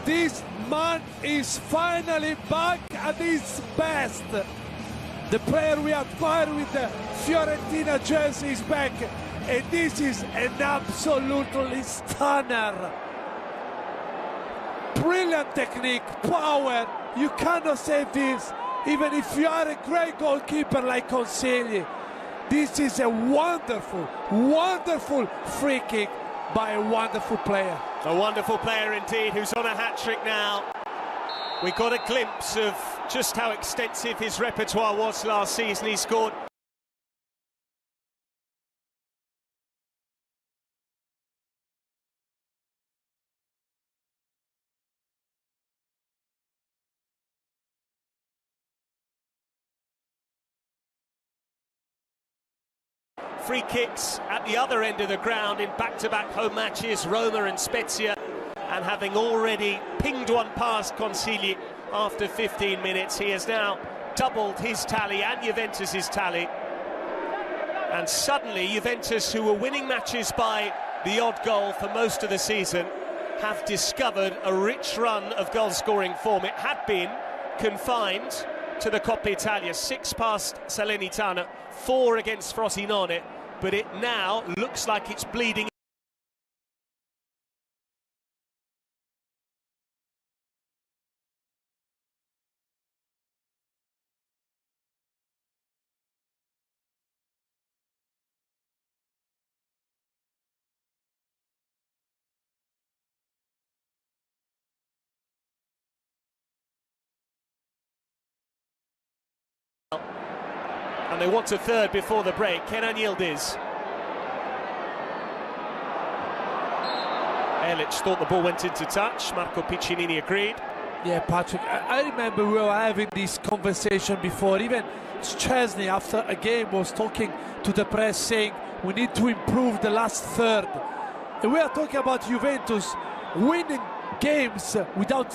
This man is finally back at his best. The player we admire with the Fiorentina jersey is back. And this is an absolutely stunner. Brilliant technique, power. You cannot save this, even if you are a great goalkeeper like Consigli. This is a wonderful, wonderful free kick by a wonderful player. A wonderful player indeed, who's on a hat-trick now. We got a glimpse of just how extensive his repertoire was last season. He scored free kicks at the other end of the ground in back-to-back home matches, Roma and Spezia, and having already pinged one past Consigli after 15 minutes, he has now doubled his tally and Juventus's tally. And suddenly Juventus, who were winning matches by the odd goal for most of the season, have discovered a rich run of goal-scoring form. It had been confined to the Coppa Italia, 6 past Salernitana, 4 against Frosinone, but it now looks like it's bleeding. And they want a third before the break. Kenan Yildiz. Erlich thought the ball went into touch. Marco Piccinini agreed. Yeah, Patrick, I remember we were having this conversation before. Even Chesney, after a game, was talking to the press saying, we need to improve the last third. And we are talking about Juventus winning games without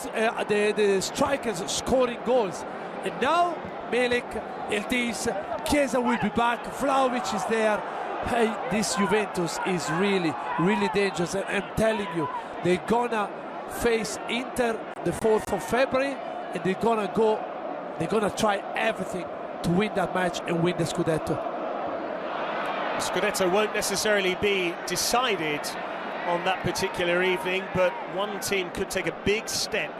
the strikers scoring goals. And now Milik, Yildiz, Chiesa will be back, Vlahovic is there. Hey, this Juventus is really, really dangerous. And I'm telling you, they're gonna face Inter the 4th of February, and they're gonna try everything to win that match and win the Scudetto. Scudetto won't necessarily be decided on that particular evening, but one team could take a big step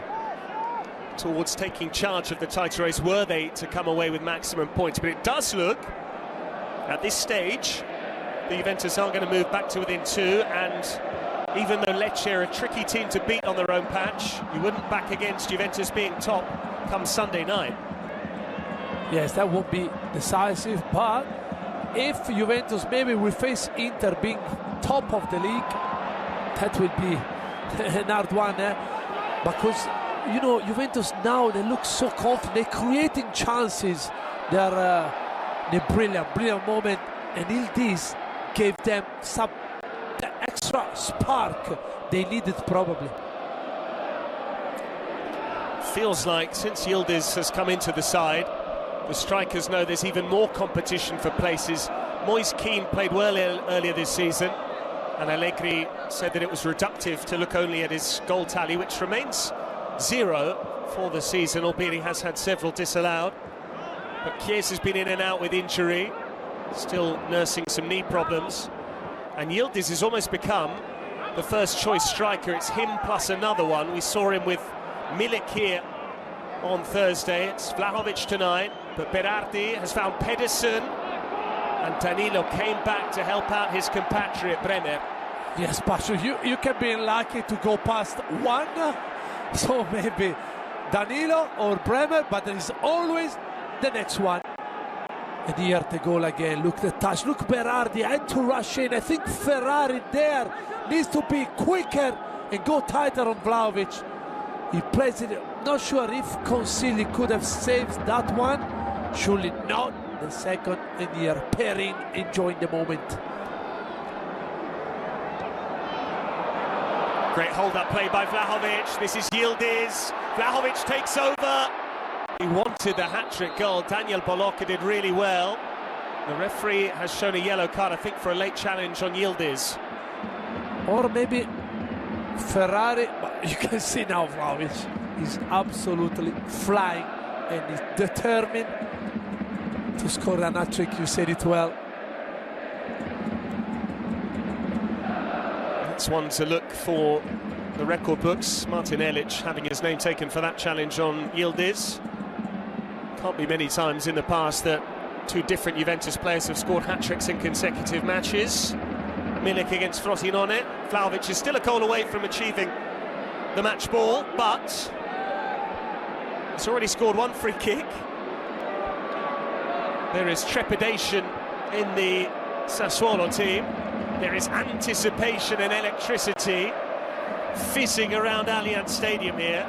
towards taking charge of the title race were they to come away with maximum points. But it does look, at this stage, the Juventus are going to move back to within 2, and even though Lecce are a tricky team to beat on their own patch, you wouldn't back against Juventus being top come Sunday night. Yes, that won't be decisive, but if Juventus maybe will face Inter being top of the league, that will be an hard one, because you know Juventus now, they look so confident, they're creating chances, they're in a brilliant moment, and Yildiz gave them the extra spark they needed probably. Feels like since Yildiz has come into the side, the strikers know there's even more competition for places. Moise Kean played well earlier this season, and Allegri said that it was reductive to look only at his goal tally, which remains 0 for the season, albeit he has had several disallowed. But Chiesa's been in and out with injury, still nursing some knee problems, and Yildiz has almost become the first choice striker. It's him plus another one. We saw him with Milik here on Thursday. It's Vlahovic tonight, but Berardi has found Pedersen, and Danilo came back to help out his compatriot Bremer. Yes, Patrick, you can be lucky to go past one, so maybe Danilo or Bremer, but there is always the next one. And here the goal again. Look the touch, look Berardi had to rush in. I think Ferrari there needs to be quicker and go tighter on Vlahovic. He plays it, not sure if Consigli could have saved that one. Surely not. The second, and here Perin enjoying the moment. Great hold-up play by Vlahovic. This is Yildiz. Vlahovic takes over. He wanted the hat-trick goal. Daniel Bolocca did really well. The referee has shown a yellow card, I think, for a late challenge on Yildiz. Or maybe Ferrari, but you can see now Vlahovic is absolutely flying and is determined to score an hat-trick. You said it well. That's one to look for the record books. Martin Ehrlich having his name taken for that challenge on Yildiz. Can't be many times in the past that two different Juventus players have scored hat-tricks in consecutive matches. Milik against Frosinone. Vlahovic is still a goal away from achieving the match ball, but he's already scored one free kick. There is trepidation in the Sassuolo team. There is anticipation and electricity fizzing around Allianz Stadium here.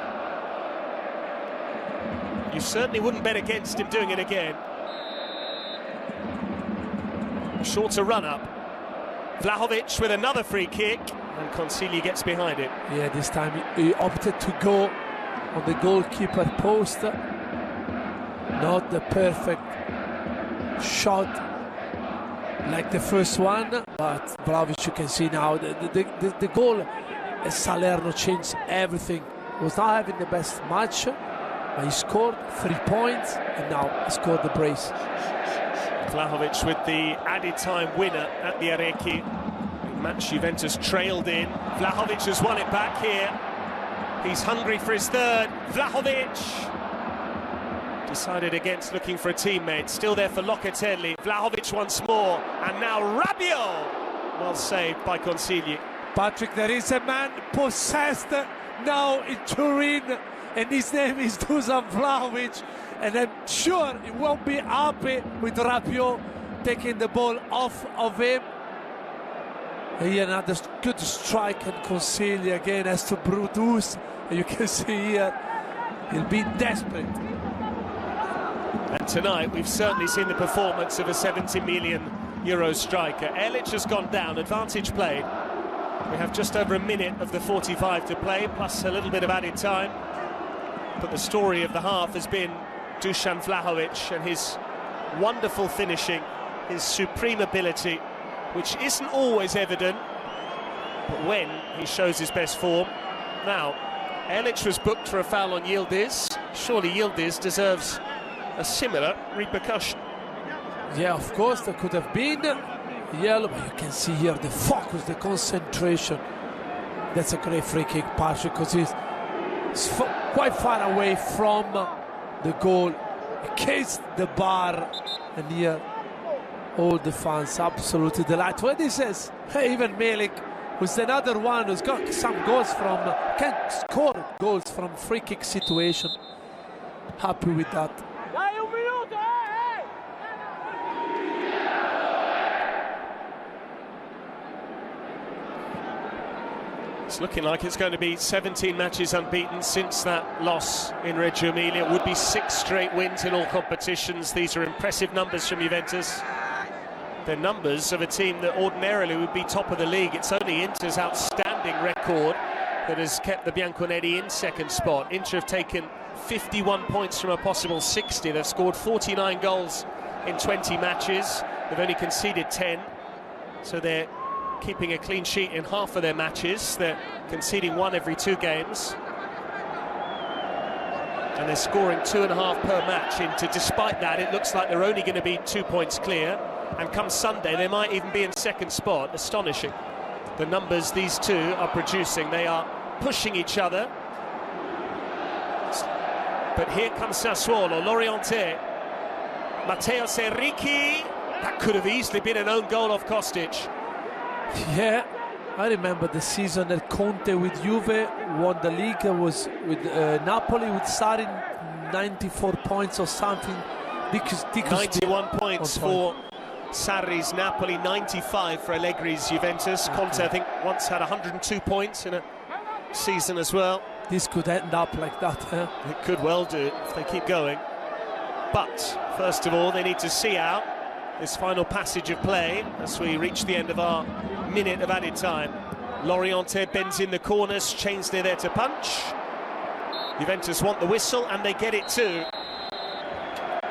You certainly wouldn't bet against him doing it again. Shorter run-up. Vlahovic with another free kick, and Consigli gets behind it. Yeah, this time he opted to go on the goalkeeper post. Not the perfect shot like the first one, but Vlahovic, you can see now the goal as Salerno changed everything. He was not having the best match, but he scored 3 points and now he scored the brace. Vlahovic with the added time winner at the Arecchi. Match Juventus trailed in. Vlahovic has won it back here. He's hungry for his third. Vlahovic decided against looking for a teammate. Still there for Locatelli. Vlahovic once more, and now Rabiot. Well saved by Consigli. Patrick, there is a man possessed now in Turin, and his name is Dusan Vlahovic, and I'm sure he won't be happy with Rabiot taking the ball off of him. Here another good strike, and Consigli again has to produce. And you can see here he'll be desperate. And tonight we've certainly seen the performance of a 70 million Euro striker. Erlich has gone down, advantage played. We have just over a minute of the 45 to play, plus a little bit of added time. But the story of the half has been Dusan Vlahovic and his wonderful finishing, his supreme ability, which isn't always evident, but when he shows his best form. Now, Erlich was booked for a foul on Yildiz. Surely Yildiz deserves a similar repercussion. Yeah, of course, there could have been yellow, but you can see here the focus, the concentration. That's a great free kick pass because he's quite far away from the goal, against the bar, and here all the fans absolutely delighted. When he says, hey, even Melik, who's another one who's got some goals from, can score goals from free kick situation. Happy with that. It's looking like it's going to be 17 matches unbeaten since that loss in Reggio Emilia. It would be 6 straight wins in all competitions. These are impressive numbers from Juventus. They're numbers of a team that ordinarily would be top of the league. It's only Inter's outstanding record that has kept the Bianconeri in second spot. Inter have taken 51 points from a possible 60. They've scored 49 goals in 20 matches. They've only conceded 10. So they're keeping a clean sheet in half of their matches. They're conceding 1 every 2 games. And they're scoring 2.5 per match. Into, despite that, it looks like they're only going to be 2 points clear. And come Sunday, they might even be in second spot. Astonishing. The numbers these two are producing. They are pushing each other. But here comes Sassuolo, Loriente. Matteo Serricchi. That could have easily been an own goal off Kostic. Yeah, I remember the season that Conte with Juve won the league. Was with Napoli with Sarri, 94 points or something. 91 points for Sarri's Napoli, 95 for Allegri's Juventus. Okay. Conte, I think, once had 102 points in a season as well. This could end up like that, huh? It could well do if they keep going. But, first of all, they need to see out this final passage of play as we reach the end of our minute of added time. Loriente bends in the corners, Chainsley there to punch. Juventus want the whistle, and they get it too.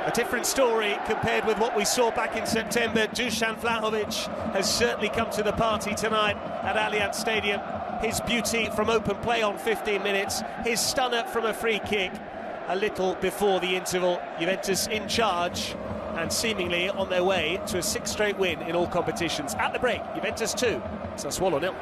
A different story compared with what we saw back in September. Dusan Vlahovic has certainly come to the party tonight at Allianz Stadium. His beauty from open play on 15 minutes, his stunner from a free kick a little before the interval. Juventus in charge and seemingly on their way to a 6th straight win in all competitions. At the break, Juventus 2, Sassuolo 0.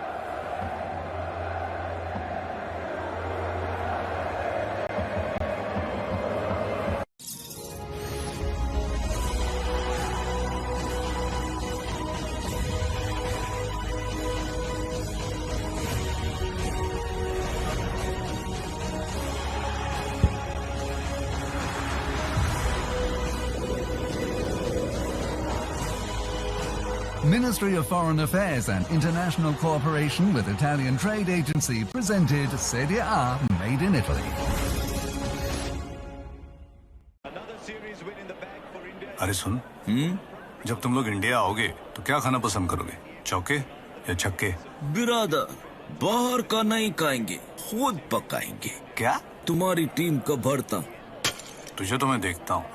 Ministry of Foreign Affairs and International Cooperation with Italian Trade Agency presented Serie A Made in Italy. अरे सुन, जब तुम लोग India आओगे तो क्या खाना पसंद करोगे? चौके या छक्के? बिरादर, बाहर का नहीं खाएंगे, खुद पकाएंगे। क्या? तुम्हारी टीम का भरता। तुझे तो मैं देखता हूँ।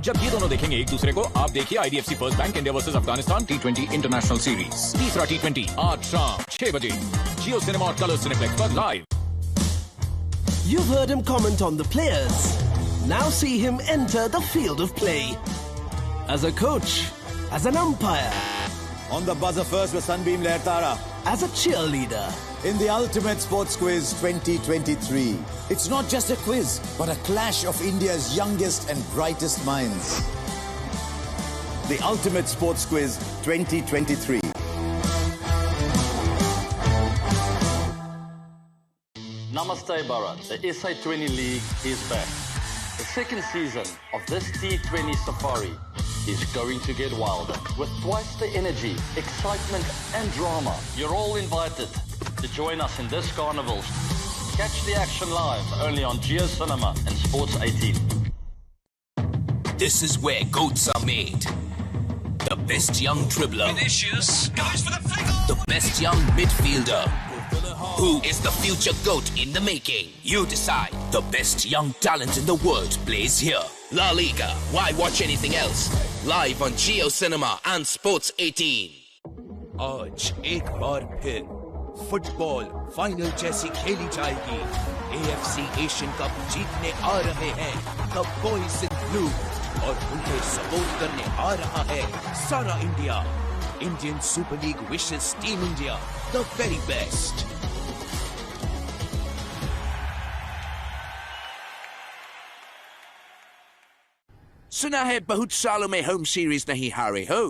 जब ये दोनों देखेंगे एक दूसरे को, आप देखिए IDFC First Bank India versus Afghanistan T20 international series. तीसरा T20 आज शाम 6 बजे जियो सिनेमा और कलर्स सिनेप्लेक्स पर live. You've heard him comment on the players. Now see him enter the field of play. As a coach, as an umpire, on the buzzer first with Sunbeam Lertara, as a cheerleader. In the Ultimate Sports Quiz 2023. It's not just a quiz, but a clash of India's youngest and brightest minds. The Ultimate Sports Quiz 2023. Namaste Bharat, the SI20 League is back. The second season of this T20 safari is going to get wilder. With twice the energy, excitement and drama. You're all invited to join us in this carnival. Catch the action live only on Geo Cinema and Sports 18. This is where goats are made. The best young dribbler. Vinicius goes for the flick. The best young midfielder. Who is the future GOAT in the making? You decide. The best young talent in the world plays here. La Liga. Why watch anything else? Live on Geo Cinema and Sports 18. आज एक बार फिर football final जैसी खेली जाएगी। AFC Asian cup जीतने आ रहे हैं the boys in blue और उन्हें सपोर्ट करने आ रहा है सारा India. Indian super league wishes team India the very best. सुना है बहुत सालों में होम सीरीज नहीं हारे हो।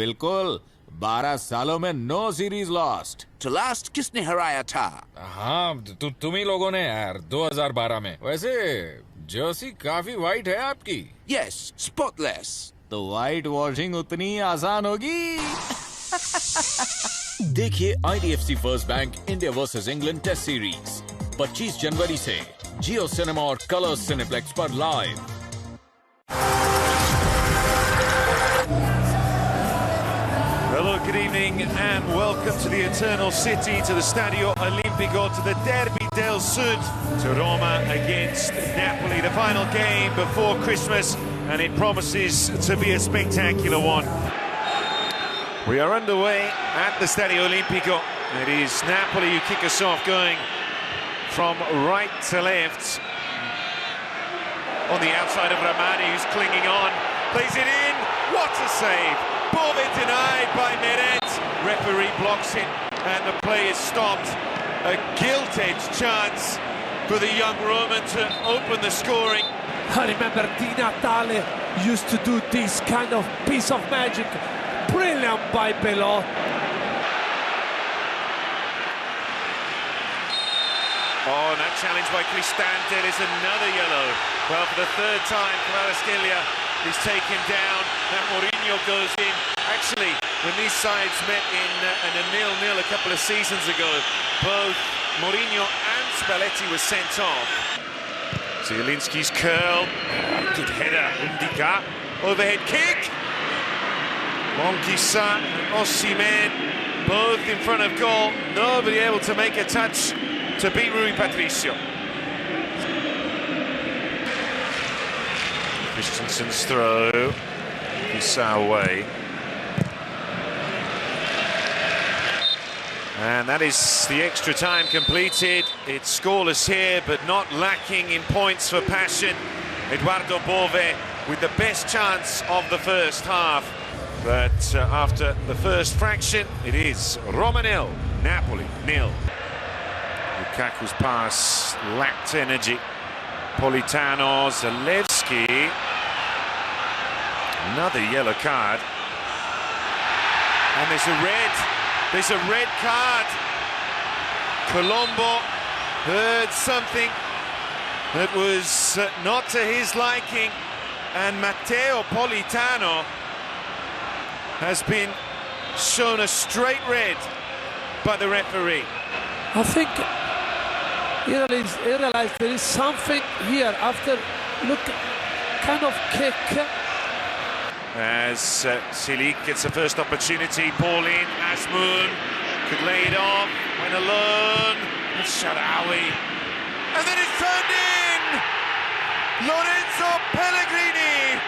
बिल्कुल, 12 सालों में नो सीरीज लॉस्ट। तो लास्ट किसने हराया था? हाँ, तुम ही लोगों ने यार, 2012 में। वैसे जर्सी काफी वाइट है आपकी। Yes, spotless. तो वाइट वॉशिंग उतनी आसान होगी। देखिए IDFC First Bank India versus England test series 25 जनवरी से जियो सिनेमा और कलर्स सिनेप्लेक्स पर live. Hello, good evening and welcome to the Eternal City, to the Stadio Olimpico, to the Derby del Sud, to Roma against Napoli, the final game before Christmas, and it promises to be a spectacular one. We are underway at the Stadio Olimpico. It is Napoli who kick us off, going from right to left. On the outside of Ramani, who's clinging on, plays it in, what a save! Bove denied by Meret. Referee blocks it and the play is stopped. A gilt-edged chance for the young Roman to open the scoring. I remember Di Natale used to do this kind of piece of magic. Brilliant by Belot. Oh, and that challenge by Cristante is another yellow. Well, for the third time, Kvaratskhelia is taken down. That Mourinho goes in. Actually, when these sides met in a 0-0 a couple of seasons ago, both Mourinho and Spalletti were sent off. Zielinski's curl. Good header. Indica. Overhead kick. Monkisa and Osimhen both in front of goal. Nobody able to make a touch to beat Rui Patricio. Christensen's throw. Issa away. And that is the extra time completed. It's scoreless here, but not lacking in points for passion. Eduardo Bove with the best chance of the first half. But after the first fraction, it is Roma 0, Napoli 0. Lukaku's pass lacked energy. Politano, Zalewski. Another yellow card. And there's a red. There's a red card. Colombo heard something that was not to his liking. And Matteo Politano has been shown a straight red by the referee. I think he realized there is something here after, look, kind of kick. As Silik gets the first opportunity, Pauline, Asmoon could lay it off, went alone, it's Sharawi, and then it's turned in! Lorenzo Pellegrini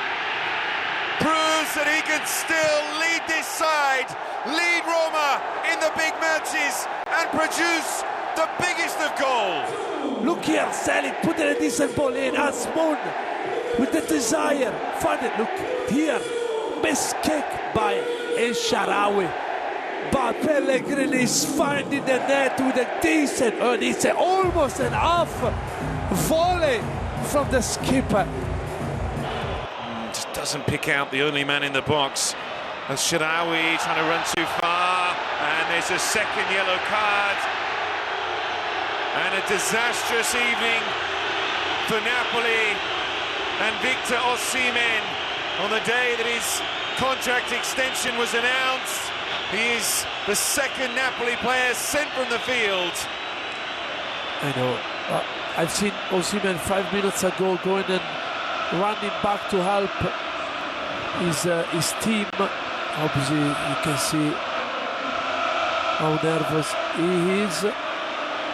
proves that he can still lead this side, lead Roma in the big matches, and produce the biggest of goals. Look here, Salik put a decent ball in, Asmoon with the desire, find it, look here, missed kick by El Sharawi, but Pellegrini is finding the net with a decent, it's almost an off volley from the skipper. Just doesn't pick out the only man in the box. El Sharawi trying to run too far, and there's a second yellow card, and a disastrous evening for Napoli and Victor Osimhen on the day that his contract extension was announced. He is the second Napoli player sent from the field. I know. I've seen Osimhen 5 minutes ago going and running back to help his team. Obviously, you can see how nervous he is.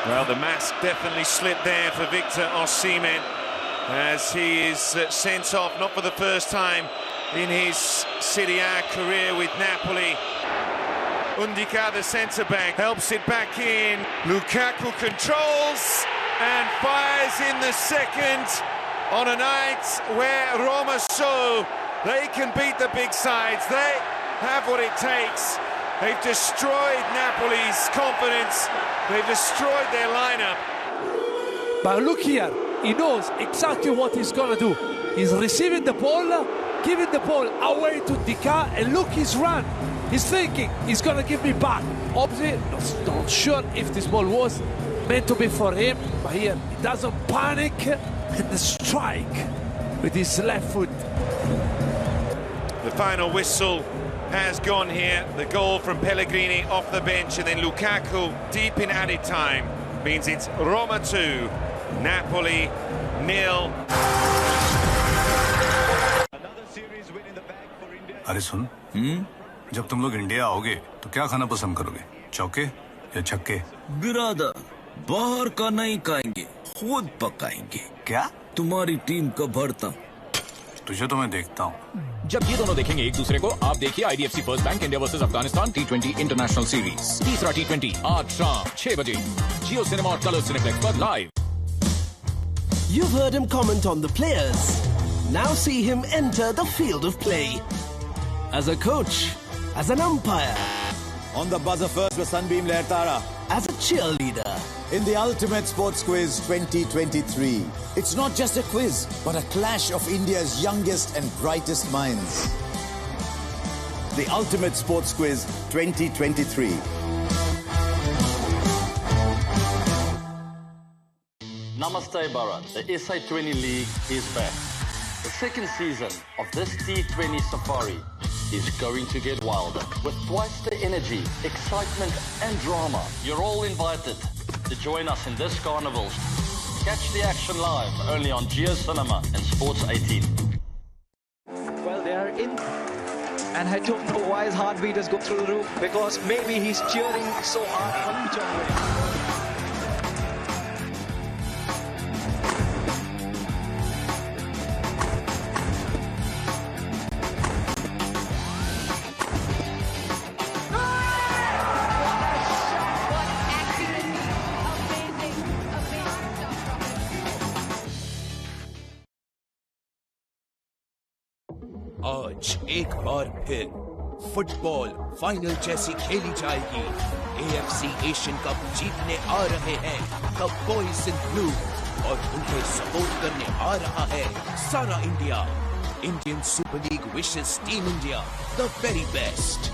Well, the mask definitely slipped there for Victor Osimhen as he is sent off, not for the first time in his Serie A career with Napoli. Undika, the centre-back, helps it back in. Lukaku controls and fires in the second on a night where Roma show they can beat the big sides. They have what it takes. They've destroyed Napoli's confidence. They've destroyed their lineup. But look here, he knows exactly what he's gonna do. He's receiving the ball, giving the ball away to Dika, and look his run. He's thinking he's gonna give me back. Obviously, not sure if this ball was meant to be for him, but here he doesn't panic and the strike with his left foot. The final whistle has gone here. The goal from Pellegrini off the bench, and then Lukaku deep in added time means it's Roma 2, Napoli 0. अरे सुन, जब तुम लोग India आओगे तो क्या खाना पसंद करोगे? चौके या छक्के? बिरादर, बाहर का नहीं खाएंगे, खुद पकाएंगे। क्या? तुम्हारी टीम का भरता। तुझे तो मैं देखता हूँ। जब ये दोनों देखेंगे एक दूसरे को, आप देखिए IDFC First Bank India versus Afghanistan T20 international series. तीसरा T20 आज शाम 6 बजे जियो सिनेमा और कलर्स सिनेप्लेक्स पर live. You've heard him comment on the players. Now see him enter the field of play. As a coach, as an umpire, On the buzzer first was Sunbeam Lertara. as a cheerleader, In the Ultimate Sports Quiz 2023, it's not just a quiz, but a clash of India's youngest and brightest minds. The Ultimate Sports Quiz 2023. Namaste Bharat, the SI20 League is back. The second season of this T20 safari is going to get wilder with twice the energy, excitement and drama. You're all invited to join us in this carnival. Catch the action live only on Geo Cinema and Sports 18. Well, they are in, and I don't know why his heartbeat has gone through the roof, because maybe he's cheering so hard. आज एक बार फिर football final जैसी खेली जाएगी। AFC Asian cup जीतने आ रहे हैं the boys in blue, और उन्हें सपोर्ट करने आ रहा है सारा India. Indian super league wishes team India the very best.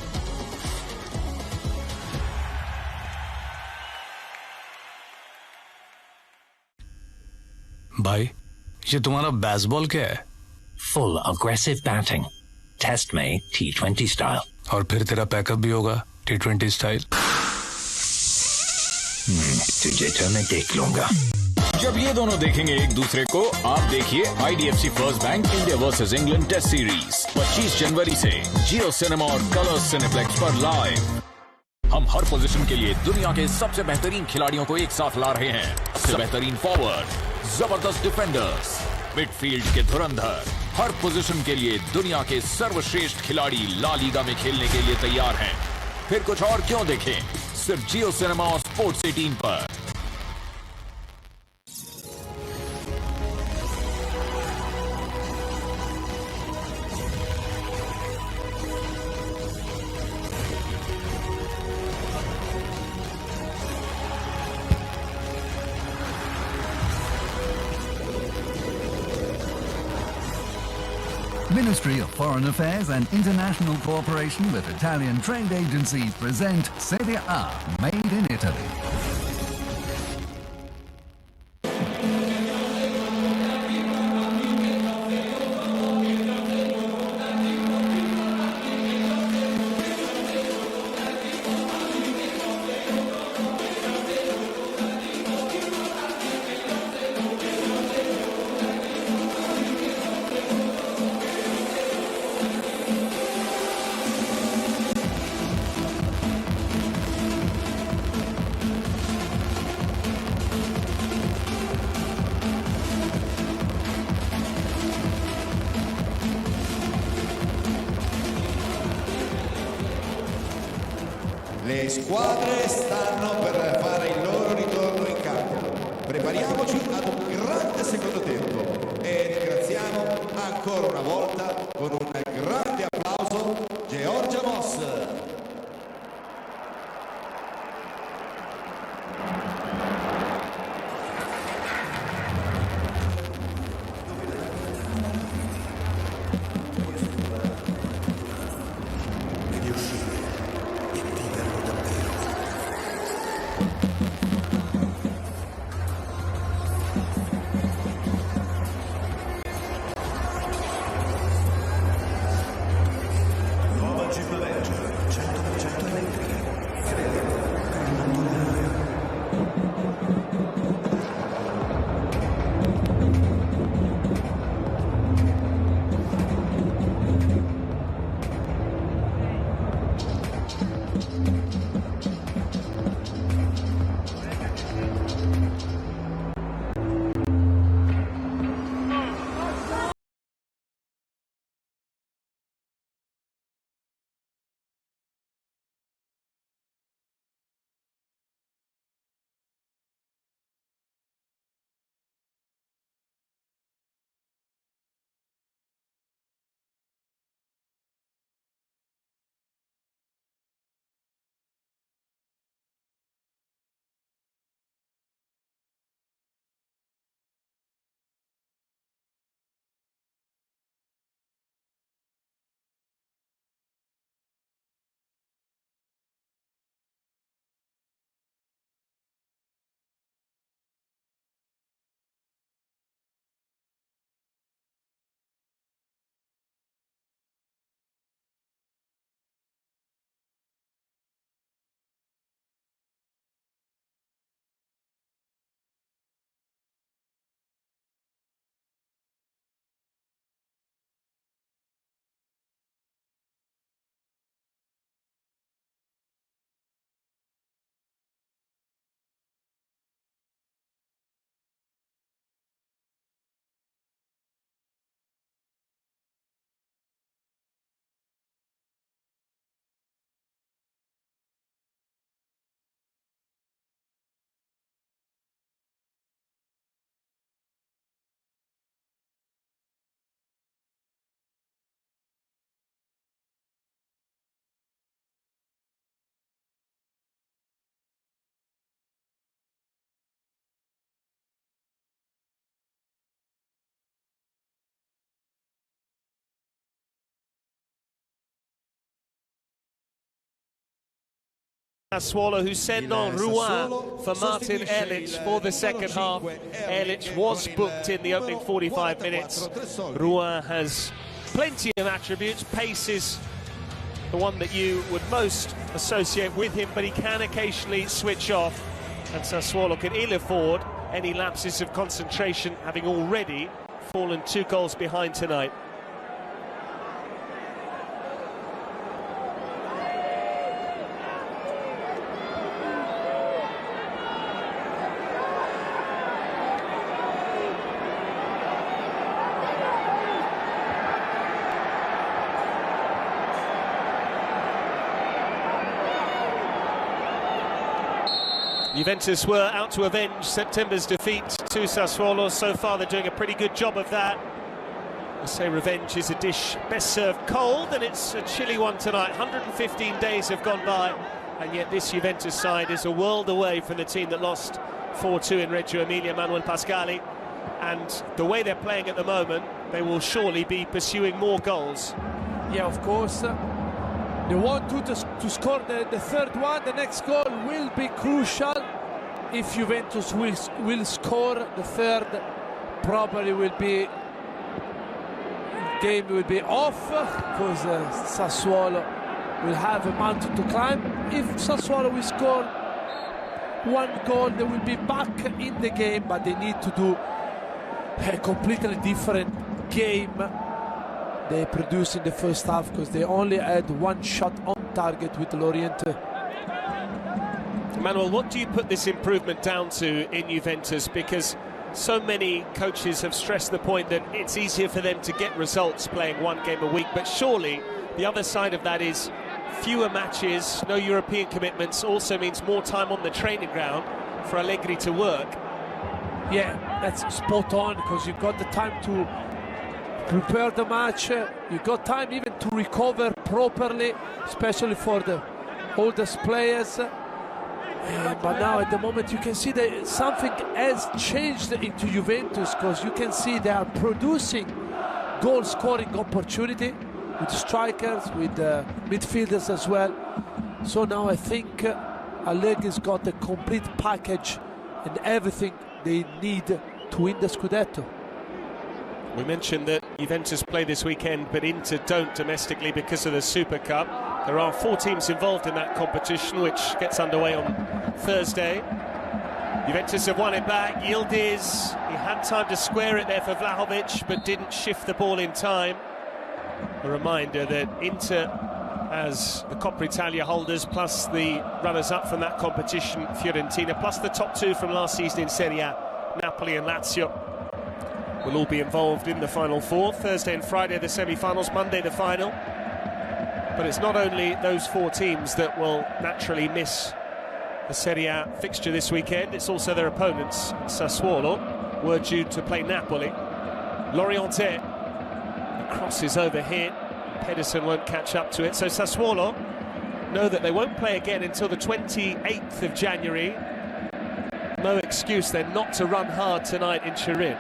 भाई, ये तुम्हारा बेसबॉल क्या है? Full aggressive batting. Test में T20 style. और फिर तेरा पैकअप भी होगा T20 स्टाइल। तुझे तो मैं देख लूंगा। जब ये दोनों देखेंगे एक दूसरे को, आप देखिए IDFC First Bank India versus England test series 25 जनवरी से जियो सिनेमा और कलर्स सिनेप्लेक्स पर लाइव। हम हर पोजीशन के लिए दुनिया के सबसे बेहतरीन खिलाड़ियों को एक साथ ला रहे हैं। सबसे बेहतरीन फॉरवर्ड, जबरदस्त डिफेंडर्स, मिडफील्ड के धुरंधर, हर पोजीशन के लिए दुनिया के सर्वश्रेष्ठ खिलाड़ी ला लीगा में खेलने के लिए तैयार हैं। फिर कुछ और क्यों देखें, सिर्फ जियो सिनेमा और स्पोर्ट्स 18 पर। Ministry of Foreign Affairs and International Cooperation with Italian trade agencies present Serie A, made in Italy. Le squadre stanno per fare il loro ritorno in campo. Prepariamoci ad un grande secondo tempo e ringraziamo ancora una volta con un grande applauso Georgia Moss. Sassuolo, who send on Rouen for Martin Ehrlich for the second half. Ehrlich was booked in the opening 45 minutes. Rouen has plenty of attributes. Pace is the one that you would most associate with him, but he can occasionally switch off. And Sassuolo can ill afford any lapses of concentration, having already fallen 2 goals behind tonight. Juventus were out to avenge September's defeat to Sassuolo. So far they're doing a pretty good job of that. I say revenge is a dish best served cold, and it's a chilly one tonight. 115 days have gone by, and yet this Juventus side is a world away from the team that lost 4-2 in Reggio Emilia, Manuel Pascali. And the way they're playing at the moment, they will surely be pursuing more goals. Yeah, of course. They want to score the third one. The next goal will be crucial. If Juventus will score the third, probably will be game will be off, because Sassuolo will have a mountain to climb. If Sassuolo will score one goal, they will be back in the game, but they need to do a completely different game they produced in the first half, because they only had one shot on target with Loriente. Manuel, what do you put this improvement down to in Juventus? Because so many coaches have stressed the point that it's easier for them to get results playing one game a week, but surely the other side of that is fewer matches, no European commitments, also means more time on the training ground for Allegri to work. Yeah, that's spot on, because you've got the time to prepare the match, you've got time even to recover properly, especially for the oldest players. But now at the moment you can see that something has changed into Juventus, because you can see they are producing goal-scoring opportunity with strikers, with midfielders as well. So now I think Allegri's got a complete package and everything they need to win the Scudetto. We mentioned that Juventus play this weekend, but Inter don't domestically because of the Super Cup. There are 4 teams involved in that competition, which gets underway on Thursday. Juventus have won it back. Yildiz, he had time to square it there for Vlahovic, but didn't shift the ball in time. A reminder that Inter, as the Coppa Italia holders, plus the runners-up from that competition, Fiorentina, plus the top 2 from last season in Serie A, Napoli and Lazio, will all be involved in the Final Four. Thursday and Friday the semi-finals, Monday the final. But it's not only those 4 teams that will naturally miss the Serie A fixture this weekend, it's also their opponents. Sassuolo were due to play Napoli. Loriente, the cross is overhit, Pedersen won't catch up to it, so Sassuolo know that they won't play again until the 28th of January. No excuse then not to run hard tonight in Turin.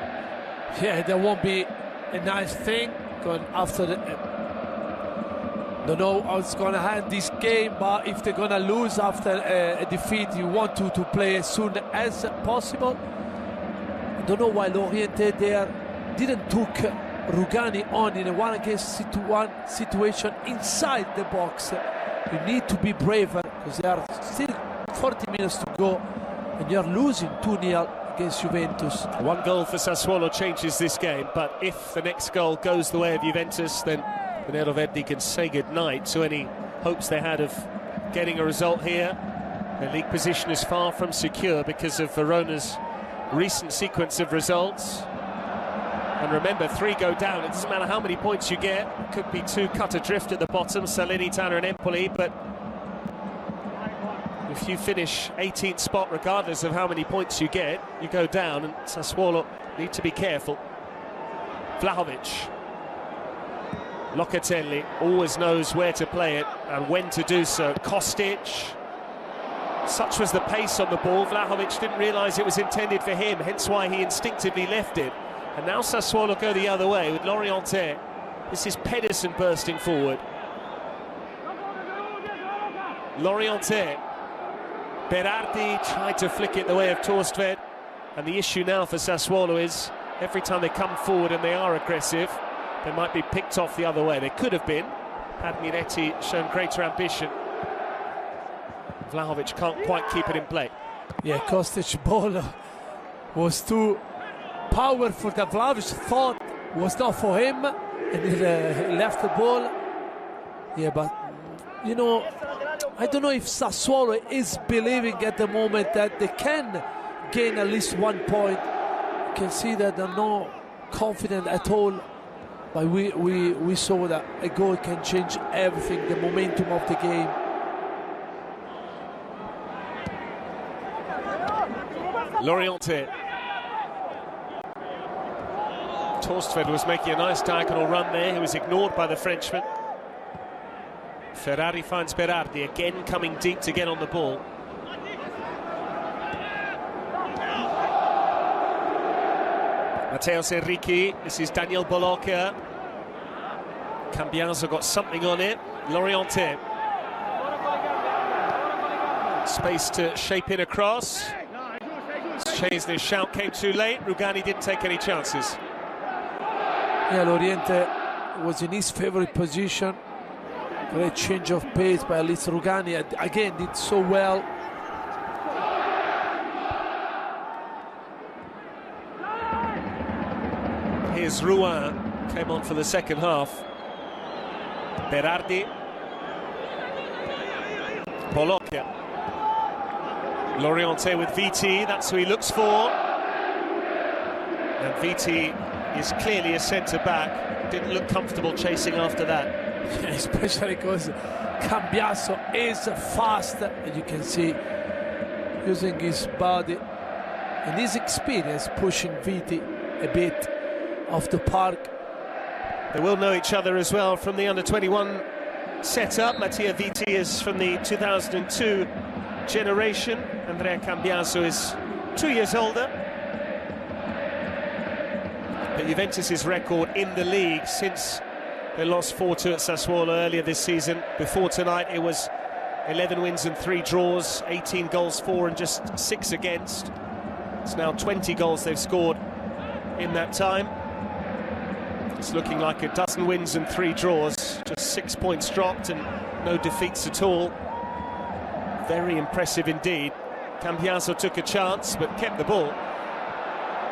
Yeah, that won't be a nice thing going after the... don't know how it's going to end this game, but if they're going to lose after a defeat, you want to play as soon as possible. I don't know why Loriente there didn't took Rugani on in a 1-against-1 situation inside the box. You need to be braver, because there are still 40 minutes to go and you're losing 2-0 against Juventus. 1 goal for Sassuolo changes this game, but if the next goal goes the way of Juventus, then the Nero Verdi can say goodnight to any hopes they had of getting a result here. Their league position is far from secure because of Verona's recent sequence of results. And remember, 3 go down. It doesn't matter how many points you get. It could be 2 cut adrift at the bottom, Salernitana and Empoli, but if you finish 18th spot, regardless of how many points you get, you go down, and Sassuolo need to be careful. Vlahovic. Locatelli always knows where to play it and when to do so. Kostic. Such was the pace on the ball, Vlahovic didn't realise it was intended for him, hence why he instinctively left it. And now Sassuolo go the other way with Loriente. This is Pedersen bursting forward. Loriente. Berardi tried to flick it the way of Torstvedt. And the issue now for Sassuolo is every time they come forward and they are aggressive, they might be picked off the other way. They could have been, had Miretti shown greater ambition. Vlahovic can't quite keep it in play. Yeah, Kostic ball was too powerful that Vlahovic thought was not for him, and he left the ball. Yeah, but you know, I don't know if Sassuolo is believing at the moment that they can gain at least 1 point. You can see that they're not confident at all. But we saw that a goal can change everything, the momentum of the game. Loriente. Torstvedt was making a nice diagonal run there. He was ignored by the Frenchman. Ferrari finds Berardi, again coming deep to get on the ball. Mateus Enrique, this is Daniel Bolocca. Cambiaso got something on it. Loriente. Space to shape in a cross. Chesney's shout came too late. Rugani didn't take any chances. Yeah, Loriente was in his favorite position. Great change of pace by at least Rugani. Again, did so well. Here's Rouen, came on for the second half. Berardi. Bolocca. Loriente with VT, that's who he looks for. And VT is clearly a centre-back. Didn't look comfortable chasing after that. Especially because Cambiaso is fast, and you can see using his body and his experience pushing Viti a bit off the park. They will know each other as well from the under-21 setup. Mattia Viti is from the 2002 generation. Andrea Cambiaso is 2 years older. But Juventus' record in the league since they lost 4-2 at Sassuolo earlier this season. Before tonight, it was 11 wins and 3 draws, 18 goals for and just 6 against. It's now 20 goals they've scored in that time. It's looking like a dozen wins and 3 draws, just 6 points dropped and no defeats at all. Very impressive indeed. Cambiaso took a chance but kept the ball.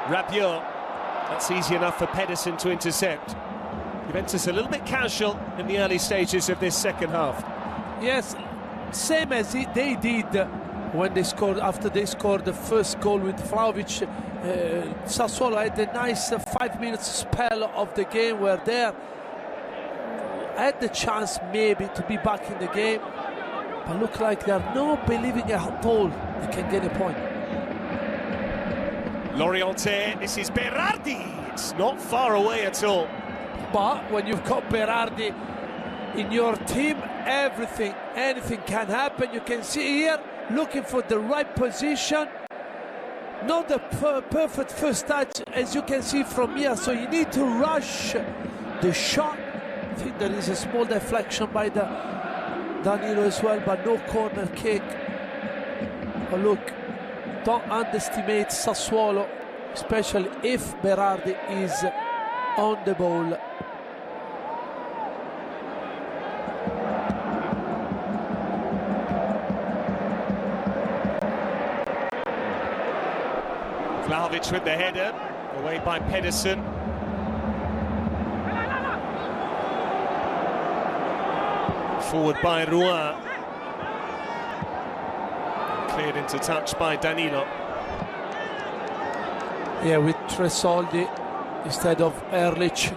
Rabiot, that's easy enough for Pedersen to intercept. Juventus a little bit casual in the early stages of this second half. Yes, same as they did when they scored, after they scored the first goal with Vlahovic. Sassuolo had a nice 5-minute spell of the game where they had the chance maybe to be back in the game, but look like they're not believing at all they can get a point. Loriente, this is Berardi. It's not far away at all. But when you've got Berardi in your team, anything can happen. You can see here, looking for the right position. Not the perfect first touch, as you can see from here, so you need to rush the shot. I think there is a small deflection by the Danilo as well, but no corner kick. But look, don't underestimate Sassuolo, especially if Berardi is on the ball. Vlahovic with the header, away by Pedersen. Forward by Rouen. Cleared into touch by Danilo. Yeah, with Tresoldi instead of Erlich,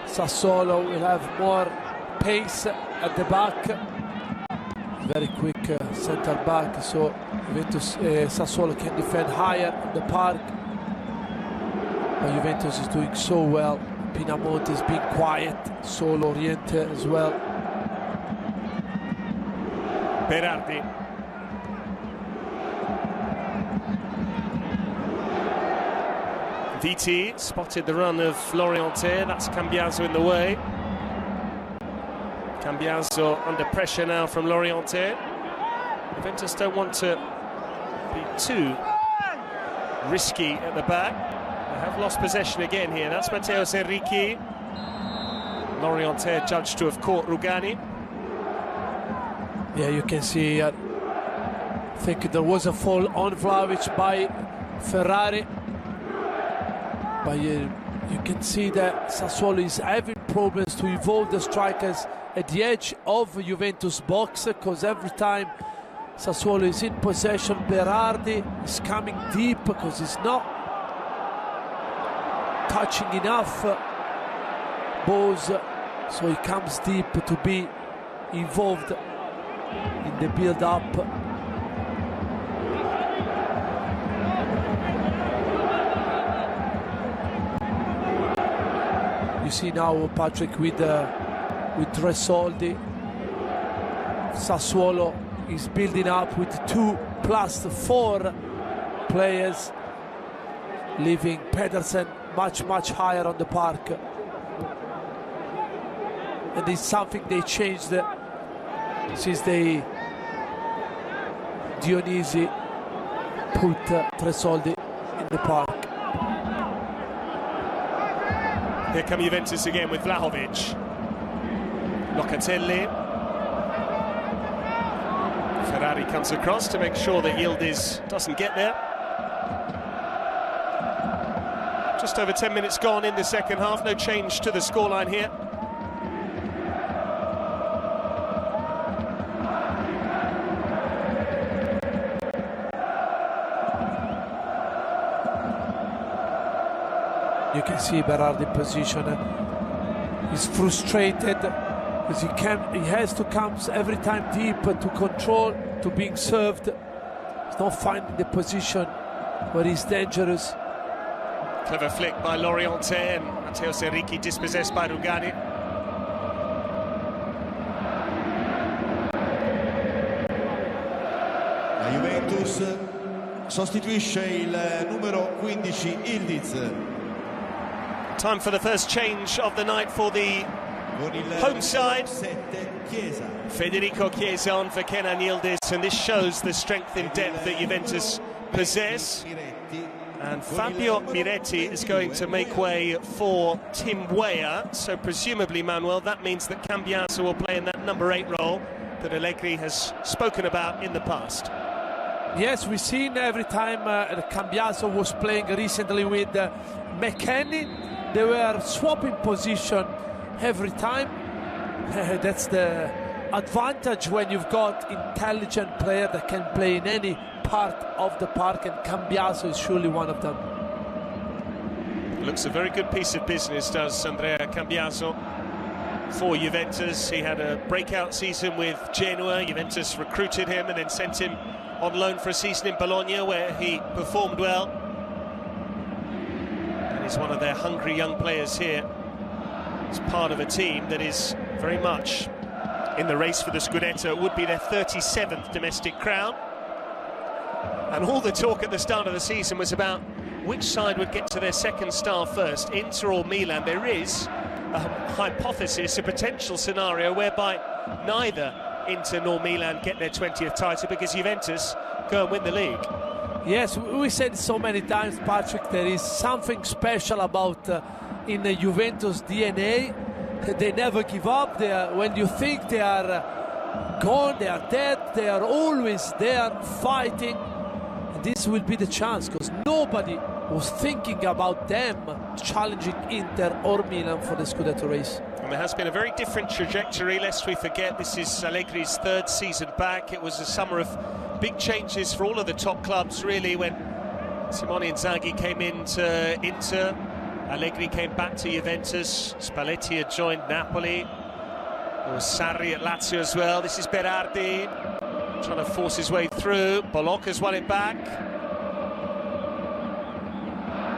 Sassuolo will have more pace at the back. Very quick centre back, so Juventus, Sassuolo can defend higher in the park. But Juventus is doing so well. Pinamonti is being quiet, so Loriente as well. Berardi. Viti spotted the run of Loriente. That's Cambiaso in the way. Cambiaso under pressure now from Loriente. Juventus don't want to be too risky at the back. They have lost possession again here. That's Matteus Enrique. Loriente judged to have caught Rugani. Yeah, you can see, I think there was a fall on Vlahovic by Ferrari. But you can see that Sassuolo is having problems to involve the strikers at the edge of Juventus box, because every time Sassuolo is in possession, Berardi is coming deep because he's not touching enough balls, so he comes deep to be involved in the build-up. You see now Patrick with Tresoldi. Sassuolo is building up with 2+4 players, leaving Pedersen much higher on the park. And it's something they changed since Dionisi put Tresoldi in the park. Here come Juventus again with Vlahovic. Locatelli. Ferrari comes across to make sure that Yildiz doesn't get there. Just over 10 minutes gone in the second half. No change to the scoreline here. You can see Berardi position. He's frustrated because he has to come every time deep to control, to being served. He's not finding the position where he's dangerous. Clever flick by Loriente, and Matteo Serricchi dispossessed by Rugani. La Juventus sostituisce il numero 15 Ildiz. Time for the first change of the night for the home side. Federico Chiesa on for Kenan Yildiz, and this shows the strength in depth that Juventus possess. And Fabio Miretti is going to make way for Tim Weah, so presumably, Manuel, that means that Cambiaso will play in that number 8 role that Allegri has spoken about in the past. Yes, we've seen every time Cambiaso was playing recently with McKennie, they were swapping position every time. That's the advantage when you've got intelligent player that can play in any part of the park, and Cambiaso is surely one of them. Looks a very good piece of business, does Andrea Cambiaso, for Juventus. He had a breakout season with Genoa. Juventus recruited him and then sent him on loan for a season in Bologna, where he performed well. And he's one of their hungry young players here. He's part of a team that is very much in the race for the Scudetto. It would be their 37th domestic crown. And all the talk at the start of the season was about which side would get to their second star first, Inter or Milan. There is a hypothesis, a potential scenario whereby neither Inter nor Milan get their 20th title because Juventus go and win the league. Yes, we said so many times, Patrick, there is something special about in the Juventus DNA. They never give up. When you think they are gone, they are dead, they are always there fighting. And this will be the chance, because nobody was thinking about them challenging Inter or Milan for the Scudetto race. And there has been a very different trajectory, lest we forget. This is Allegri's 3rd season back. It was a summer of big changes for all of the top clubs, really, when Simone Inzaghi came into Inter. Allegri came back to Juventus. Spalletti had joined Napoli. There was Sarri at Lazio as well. This is Berardi trying to force his way through. Bologna's won it back.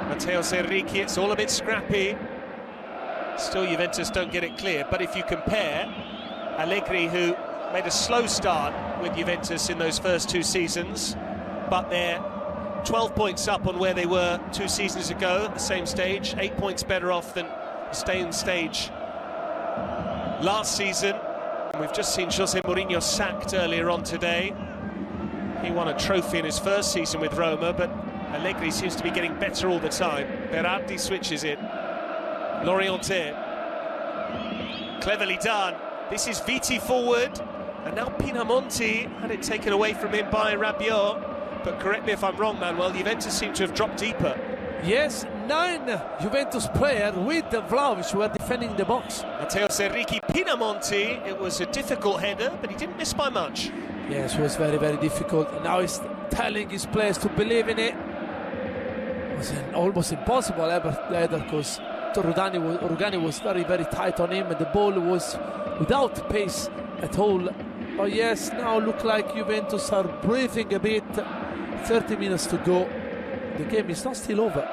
Matteo Serricchi, it's all a bit scrappy. Still, Juventus don't get it clear. But if you compare Allegri, who made a slow start with Juventus in those first 2 seasons, but they're 12 points up on where they were 2 seasons ago at the same stage, 8 points better off than the same stage last season. And we've just seen Jose Mourinho sacked earlier on today. He won a trophy in his first season with Roma, but Allegri seems to be getting better all the time. Berardi switches it. Loriente, cleverly done. This is Viti forward, and now Pinamonti had it taken away from him by Rabiot. But correct me if I'm wrong, Manuel, Juventus seem to have dropped deeper. Yes, 9 Juventus players with Vlahovic were defending the box. Matteo Serricchi, Pinamonti, it was a difficult header, but he didn't miss by much. Yes, it was very, very difficult. And now he's telling his players to believe in it. It was an almost impossible header, because Rugani was very, very tight on him, and the ball was without pace at all. Oh yes, now look like Juventus are breathing a bit. 30 minutes to go. The game is not still over.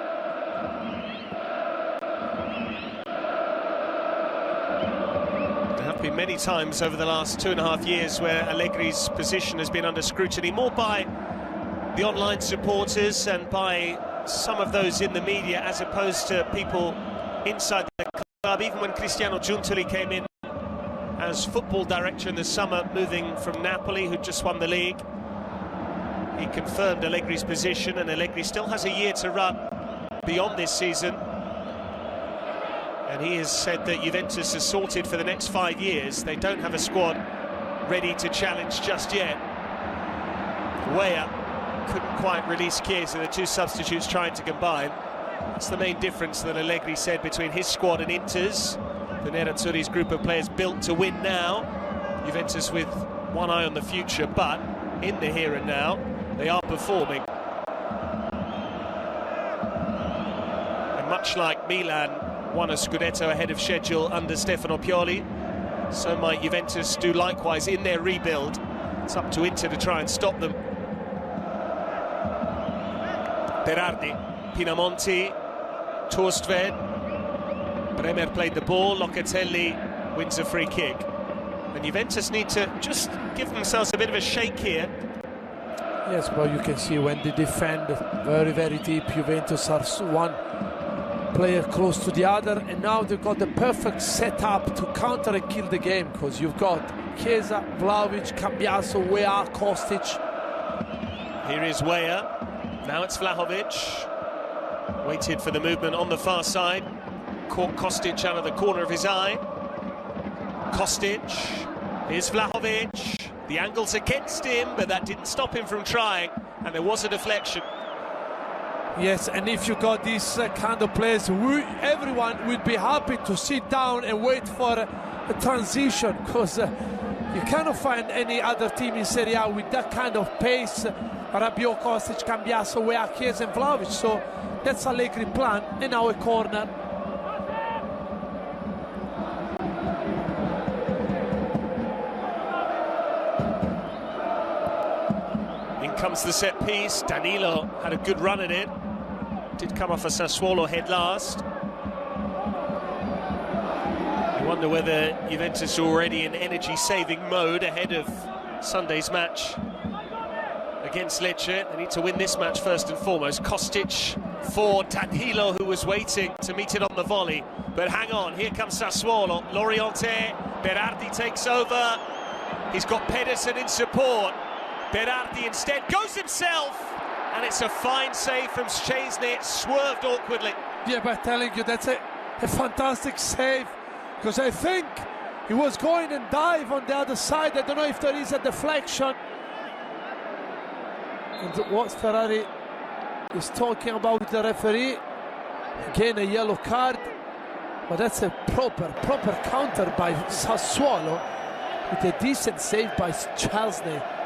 There have been many times over the last 2.5 years where Allegri's position has been under scrutiny, more by the online supporters and by some of those in the media, as opposed to people inside the club. Even when Cristiano Giuntoli came in as football director in the summer, moving from Napoli, who'd just won the league, he confirmed Allegri's position, and Allegri still has a year to run beyond this season. And he has said that Juventus is sorted for the next 5 years. They don't have a squad ready to challenge just yet. Weah couldn't quite release Chiesa, the 2 substitutes trying to combine. That's the main difference that Allegri said between his squad and Inter's. The Nerazzurri's group of players built to win now. Juventus with one eye on the future, but in the here and now, they are performing. And much like Milan won a Scudetto ahead of schedule under Stefano Pioli, So might Juventus do likewise in their rebuild. It's up to Inter to try and stop them. Berardi, Pinamonti, Torstved. Bremer played the ball, Locatelli wins a free kick. And Juventus need to just give themselves a bit of a shake here. Yes, but you can see when they defend very, very deep, Juventus are one player close to the other, and now they've got the perfect setup to counter and kill the game, because you've got Chiesa, Vlahovic, Cambiaso, Weah, Kostic. Here is Weah. Now it's Vlahovic. Waited for the movement on the far side. Caught Kostic out of the corner of his eye. Kostic. Here's Vlahovic. The angle's against him, but that didn't stop him from trying, and there was a deflection. Yes, and if you got these kind of players, everyone would be happy to sit down and wait for a transition, because you cannot find any other team in Serie A with that kind of pace. Rabiot, Kostic, Cambiaso, Weah, Chiesa and Vlahovic. So that's Allegri plan, and now a corner. Comes the set piece. Danilo had a good run at it. Did come off a Sassuolo head last. You wonder whether Juventus are already in energy-saving mode ahead of Sunday's match against Lecce. They need to win this match first and foremost. Kostic for Danilo, who was waiting to meet it on the volley. But hang on, here comes Sassuolo. Loriente, Berardi takes over. He's got Pedersen in support. Berardi instead goes himself, and it's a fine save from Szczesny. Swerved awkwardly. Yeah, but telling you, that's a fantastic save, because I think he was going and dive on the other side. I don't know if there is a deflection. And what Ferrari is talking about with the referee, again a yellow card, but that's a proper counter by Sassuolo with a decent save by Szczesny.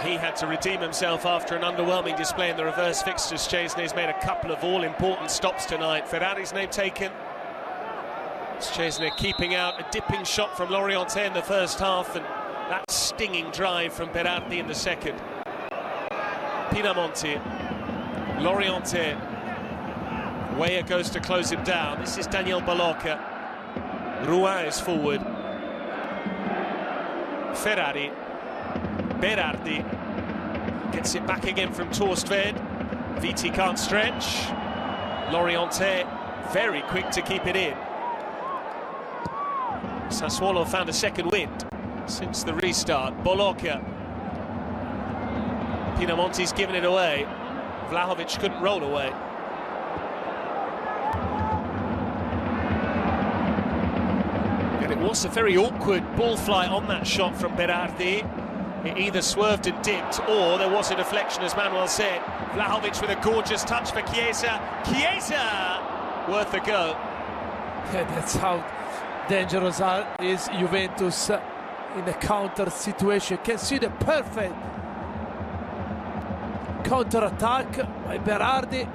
He had to redeem himself after an underwhelming display in the reverse fixtures. Szczesny's made a couple of all-important stops tonight. Ferrari's name taken. Szczesny keeping out a dipping shot from Loriente in the first half, and that stinging drive from Berardi in the second. Pinamonti, Loriente. Weah goes to close him down. This is Daniel Balocca. Rouen is forward. Ferrari. Berardi gets it back again from Torstved. Viti can't stretch. Loriente very quick to keep it in. Sassuolo found a second wind since the restart. Balocca. Pinamonti's given it away. Vlahovic couldn't roll away. And it was a very awkward ball flight on that shot from Berardi. It either swerved and dipped, or there was a deflection, as Manuel said. Vlahovic with a gorgeous touch for Chiesa. Chiesa! Worth a go. Yeah, that's how dangerous is Juventus in a counter situation. You can see the perfect counter-attack by Berardi.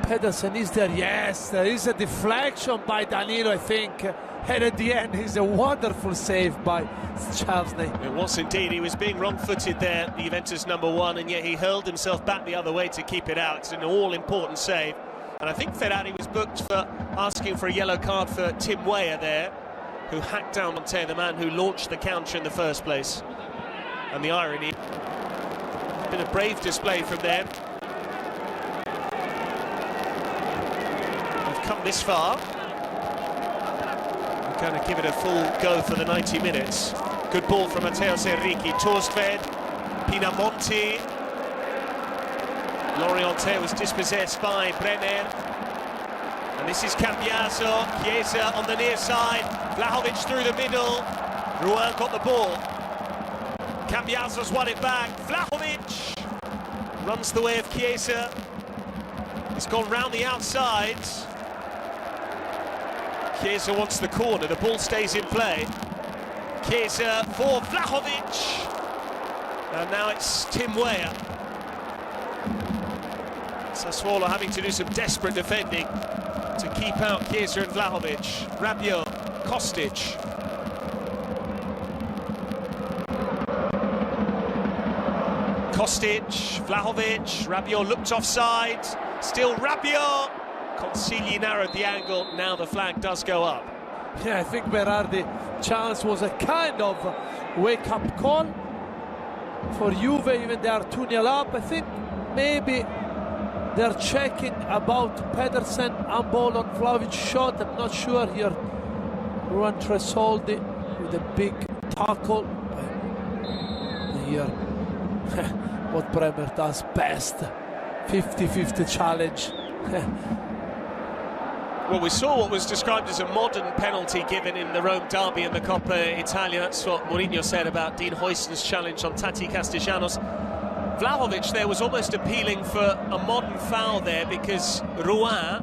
Pedersen is there. Yes, there is a deflection by Danilo, I think. And at the end, it's a wonderful save by Szczesny. It was indeed. He was being wrong-footed there, the Juventus #1, and yet he hurled himself back the other way to keep it out. It's an all-important save. And I think Ferrari was booked for asking for a yellow card for Tim Weah there, who hacked down on the man who launched the counter in the first place. And the irony, it's been a brave display from them. They've come this far. Going to give it a full go for the 90 minutes. Good ball from Matteo Serricchi. Torstved, Pinamonti. Loriente was dispossessed by Bremer. And this is Cambiaso. Chiesa on the near side. Vlahovic through the middle. Rouen got the ball. Cambiaso's won it back. Vlahovic runs the way of Chiesa. It's gone round the outside. Chiesa wants the corner, the ball stays in play. Chiesa for Vlahovic. And now it's Tim Weah. Sassuolo having to do some desperate defending. to keep out Chiesa and Vlahovic. Rabiot, Kostic. Kostic, Vlahovic, Rabiot looked offside. Still Rabiot. Consigli narrowed the angle. Now the flag does go up. Yeah, I think Berardi's chance was a kind of wake-up call for Juve, even they are 2-0 up. I think maybe they're checking about Pedersen and ball on Vlahovic's shot. I'm not sure here. Ruan Tresoldi with a big tackle. Here, what Bremer does best, 50-50 challenge. Well, we saw what was described as a modern penalty given in the Rome derby in the Coppa Italia. That's what Mourinho said about Dean Huijsen's challenge on Tati Castellanos. Vlahovic there was almost appealing for a modern foul there, because Ruan,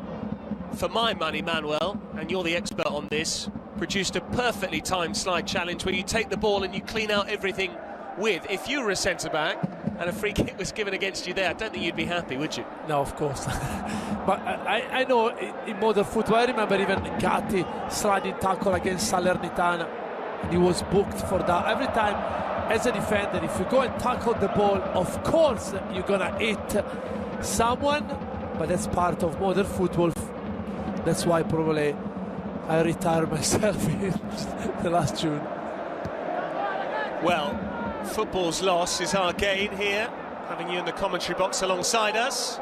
for my money, Manuel, and you're the expert on this, produced a perfectly timed slide challenge where you take the ball and you clean out everything with. If you were a centre-back and a free kick was given against you there, I don't think you'd be happy, would you? No, of course. But I know in modern football, I remember even Gatti sliding tackle against Salernitana, and he was booked for that. Every time, as a defender, if you go and tackle the ball, of course you're gonna hit someone, but that's part of modern football. That's why probably I retired myself in the last June. Well, football's loss is our gain here, having you in the commentary box alongside us.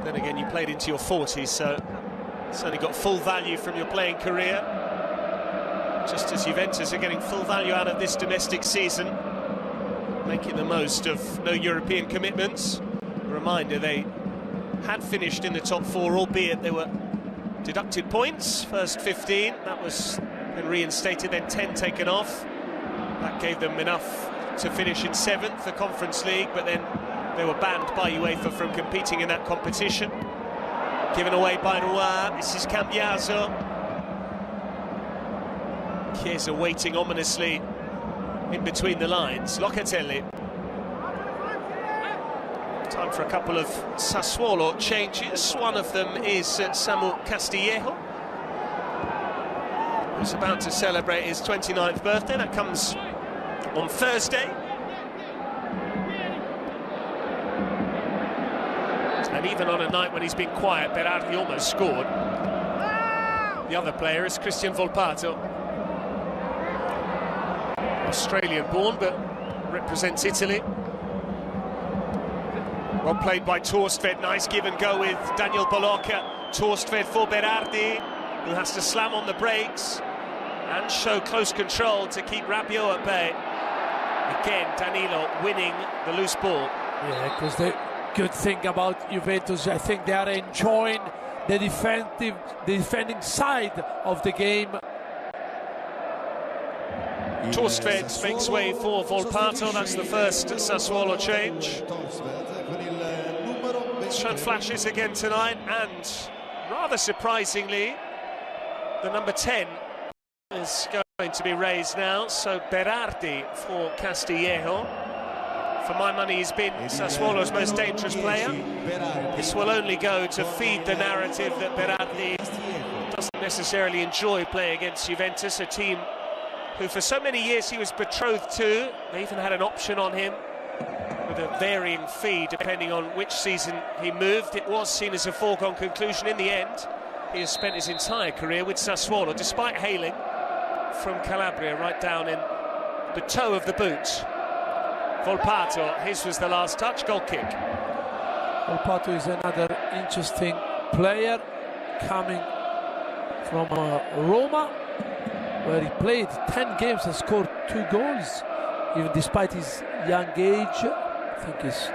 Then again, you played into your 40s, so certainly got full value from your playing career. Just as Juventus are getting full value out of this domestic season, making the most of no European commitments. A reminder, they had finished in the top 4, albeit they were deducted points. First 15, that was then reinstated, then 10 taken off. That gave them enough to finish in 7th, the Conference League, but then they were banned by UEFA from competing in that competition. Given away by Ruan. This is Cambiaso. Chiesa waiting ominously in between the lines. Locatelli. Time for a couple of Sassuolo changes. One of them is Samu Castillejo, who's about to celebrate his 29th birthday. That comes on Thursday. And even on a night when he's been quiet, Berardi almost scored. The other player is Christian Volpato. Australian-born, but represents Italy. Well played by Torstved. Nice give and go with Daniel Bolocca. Torstved for Berardi, who has to slam on the brakes and show close control to keep Rabiot at bay. Again, Danilo winning the loose ball. Yeah, because the good thing about Juventus, I think they are enjoying the defending side of the game. Torstved makes way for Volpato. That's the first Sassuolo change. It's shown flashes again tonight, and rather surprisingly, the number 10 is going to be raised now. So Berardi for Castillejo. For my money, he's been Sassuolo's most dangerous player. This will only go to feed the narrative that Berardi doesn't necessarily enjoy playing against Juventus, a team who for so many years he was betrothed to. They even had an option on him with a varying fee depending on which season he moved. It was seen as a foregone conclusion. In the end, he has spent his entire career with Sassuolo, despite hailing from Calabria, right down in the toe of the boot. Volpato, his was the last touch, goal kick. Volpato is another interesting player coming from Roma, where he played 10 games and scored 2 goals, even despite his young age. I think he's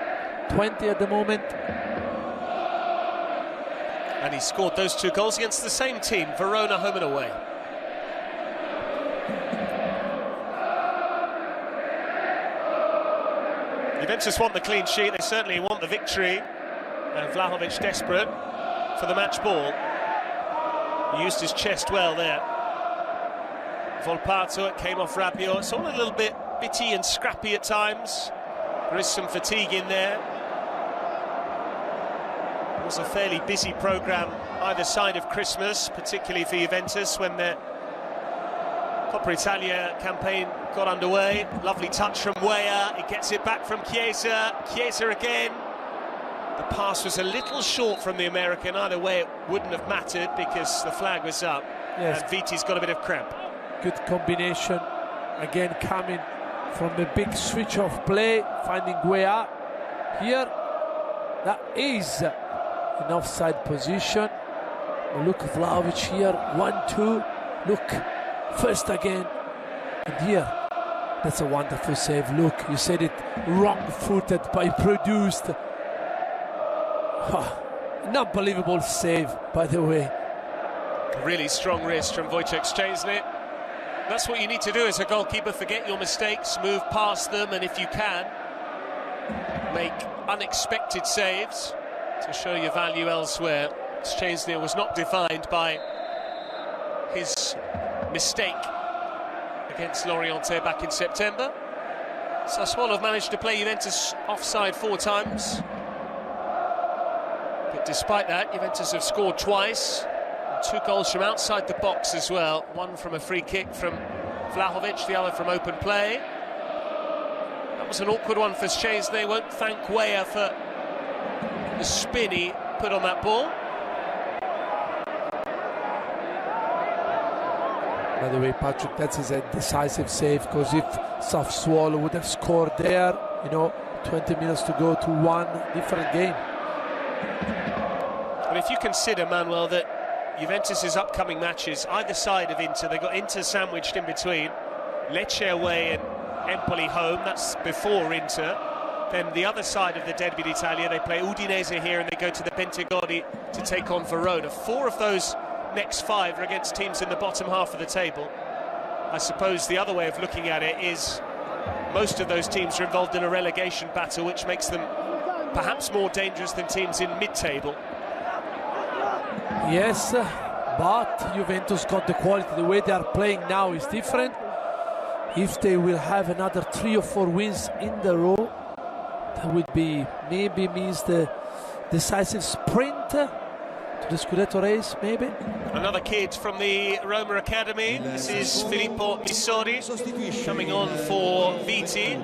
20 at the moment. And he scored those 2 goals against the same team, Verona, home and away. Juventus want the clean sheet, they certainly want the victory. And Vlahovic desperate for the match ball. He used his chest well there. Volpato, it came off Rabiot. It's all a little bit bitty and scrappy at times. There is some fatigue in there. It was a fairly busy programme either side of Christmas, particularly for Juventus when the Coppa Italia campaign got underway. Lovely touch from Weah, he gets it back from Chiesa, Chiesa again. The pass was a little short from the American. Either way it wouldn't have mattered because the flag was up. Yes. And Viti's got a bit of cramp. Good combination, again coming from the big switch of play, finding Weah here. That is an offside position. Look, Vlahovic here, 1-2. Look, first again, and here, that's a wonderful save. Look, you said it, wrong-footed, but he produced. An unbelievable save, by the way. Really strong wrist from Wojciech Szczęsny. That's what you need to do as a goalkeeper, forget your mistakes, move past them, and if you can, make unexpected saves to show your value elsewhere. Szczęsny was not defined by his mistake against Lorient back in September. Sassuolo have managed to play Juventus offside 4 times. But despite that, Juventus have scored twice. 2 goals from outside the box as well. One from a free kick from Vlahovic, the other from open play. That was an awkward one for Szczęsny. They won't thank Weah for the spin he put on that ball. By the way, Patrick, that is a decisive save, because if Sassuolo would have scored there, 20 minutes to go to 1 different game. But if you consider, Manuel, that Juventus's upcoming matches, either side of Inter, they've got Inter sandwiched in between, Lecce away and Empoli home, that's before Inter. Then the other side of the Derby d'Italia, they play Udinese here and they go to the Bentegodi to take on Verona. 4 of those next 5 are against teams in the bottom half of the table. I suppose the other way of looking at it is most of those teams are involved in a relegation battle, which makes them perhaps more dangerous than teams in mid-table. Yes, but Juventus got the quality. The way they are playing now is different. If they will have another 3 or 4 wins in the row, that would be maybe means the decisive sprint to the Scudetto race, maybe. Another kid from the Roma Academy. This is Filippo Missori coming on for Viti.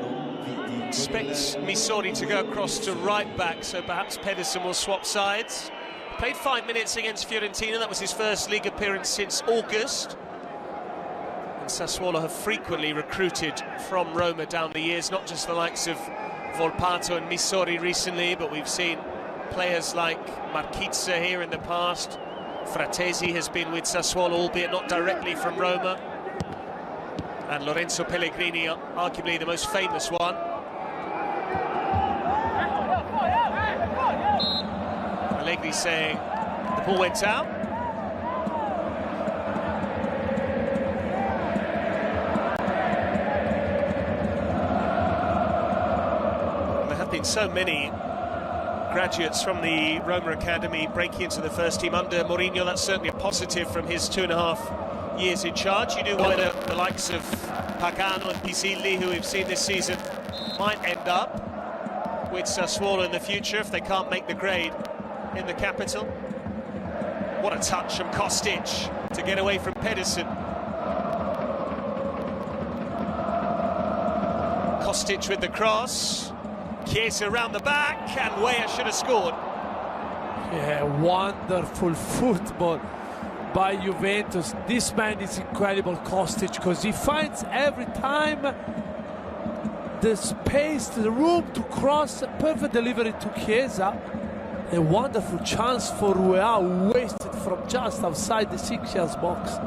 Expects Missori to go across to right back, so perhaps Pedersen will swap sides. Played 5 minutes against Fiorentina. That was his first league appearance since August. And Sassuolo have frequently recruited from Roma down the years, not just the likes of Volpato and Missori recently, but we've seen players like Marchizza here in the past. Fratesi has been with Sassuolo, albeit not directly from Roma. And Lorenzo Pellegrini, arguably the most famous one. Allegri saying the ball went out. And there have been so many graduates from the Roma Academy breaking into the first team under Mourinho. That's certainly a positive from his 2.5 years in charge. You do wonder the likes of Pagano and Pisilli, who we've seen this season, might end up with Sassuolo in the future if they can't make the grade in the capital. What a touch from Kostic to get away from Pedersen. Kostic with the cross. Chiesa around the back, and Weah should have scored. Yeah, wonderful football by Juventus. This man is incredible, Kostic, because he finds every time the space, the room to cross. Perfect delivery to Chiesa. A wonderful chance for Weah, wasted from just outside the 6-yard box.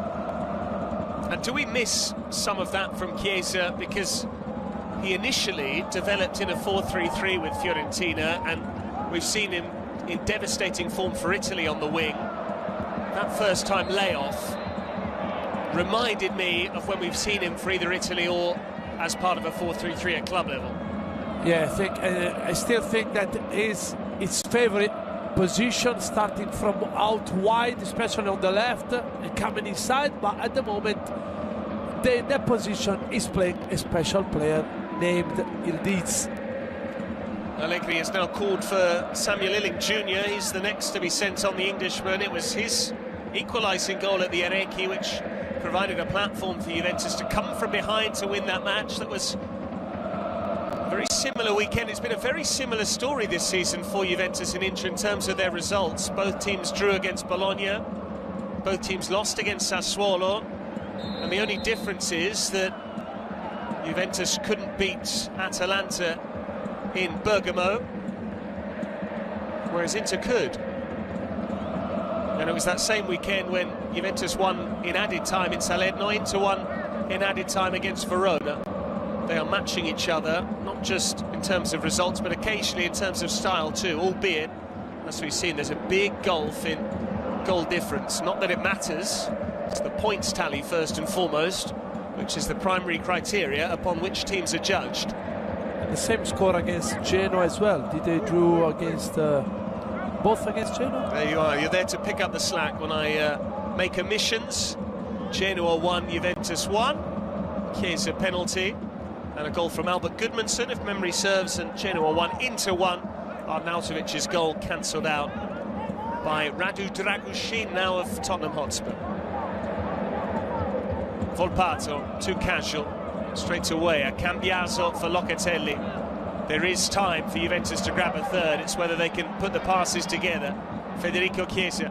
And do we miss some of that from Chiesa? Because he initially developed in a 4-3-3 with Fiorentina, and we've seen him in devastating form for Italy on the wing. That first-time layoff reminded me of when we've seen him for either Italy or as part of a 4-3-3 at club level. Yeah, I still think that is its favourite position, starting from out wide, especially on the left, and coming inside. But at the moment, that position is playing a special player named Ildiz. Allegri has now called for Samuel Illing Jr. He's the next to be sent on, the Englishman. It was his equalising goal at the Arecchi which provided a platform for Juventus to come from behind to win that match. That was a very similar weekend. It's been a very similar story this season for Juventus and Inter in terms of their results. Both teams drew against Bologna, both teams lost against Sassuolo, and the only difference is that Juventus couldn't beat Atalanta in Bergamo, whereas Inter could. And it was that same weekend when Juventus won in added time in Salerno, Inter won in added time against Verona. They are matching each other, not just in terms of results, but occasionally in terms of style too, albeit, as we've seen, there's a big gulf in goal difference. Not that it matters, it's the points tally first and foremost, which is the primary criteria upon which teams are judged. And the same score against Genoa as well. Did they draw against... both against Genoa? There you are, you're there to pick up the slack when I make omissions. Genoa 1, Juventus 1. Chiesa penalty, and a goal from Albert Goodmanson, if memory serves, and Genoa 1, Inter 1. Arnautovic's goal cancelled out by Radu Dragushin, now of Tottenham Hotspur. Volpato, too casual, straight away, a Cambiaso for Locatelli. There is time for Juventus to grab a third. It's whether they can put the passes together. Federico Chiesa.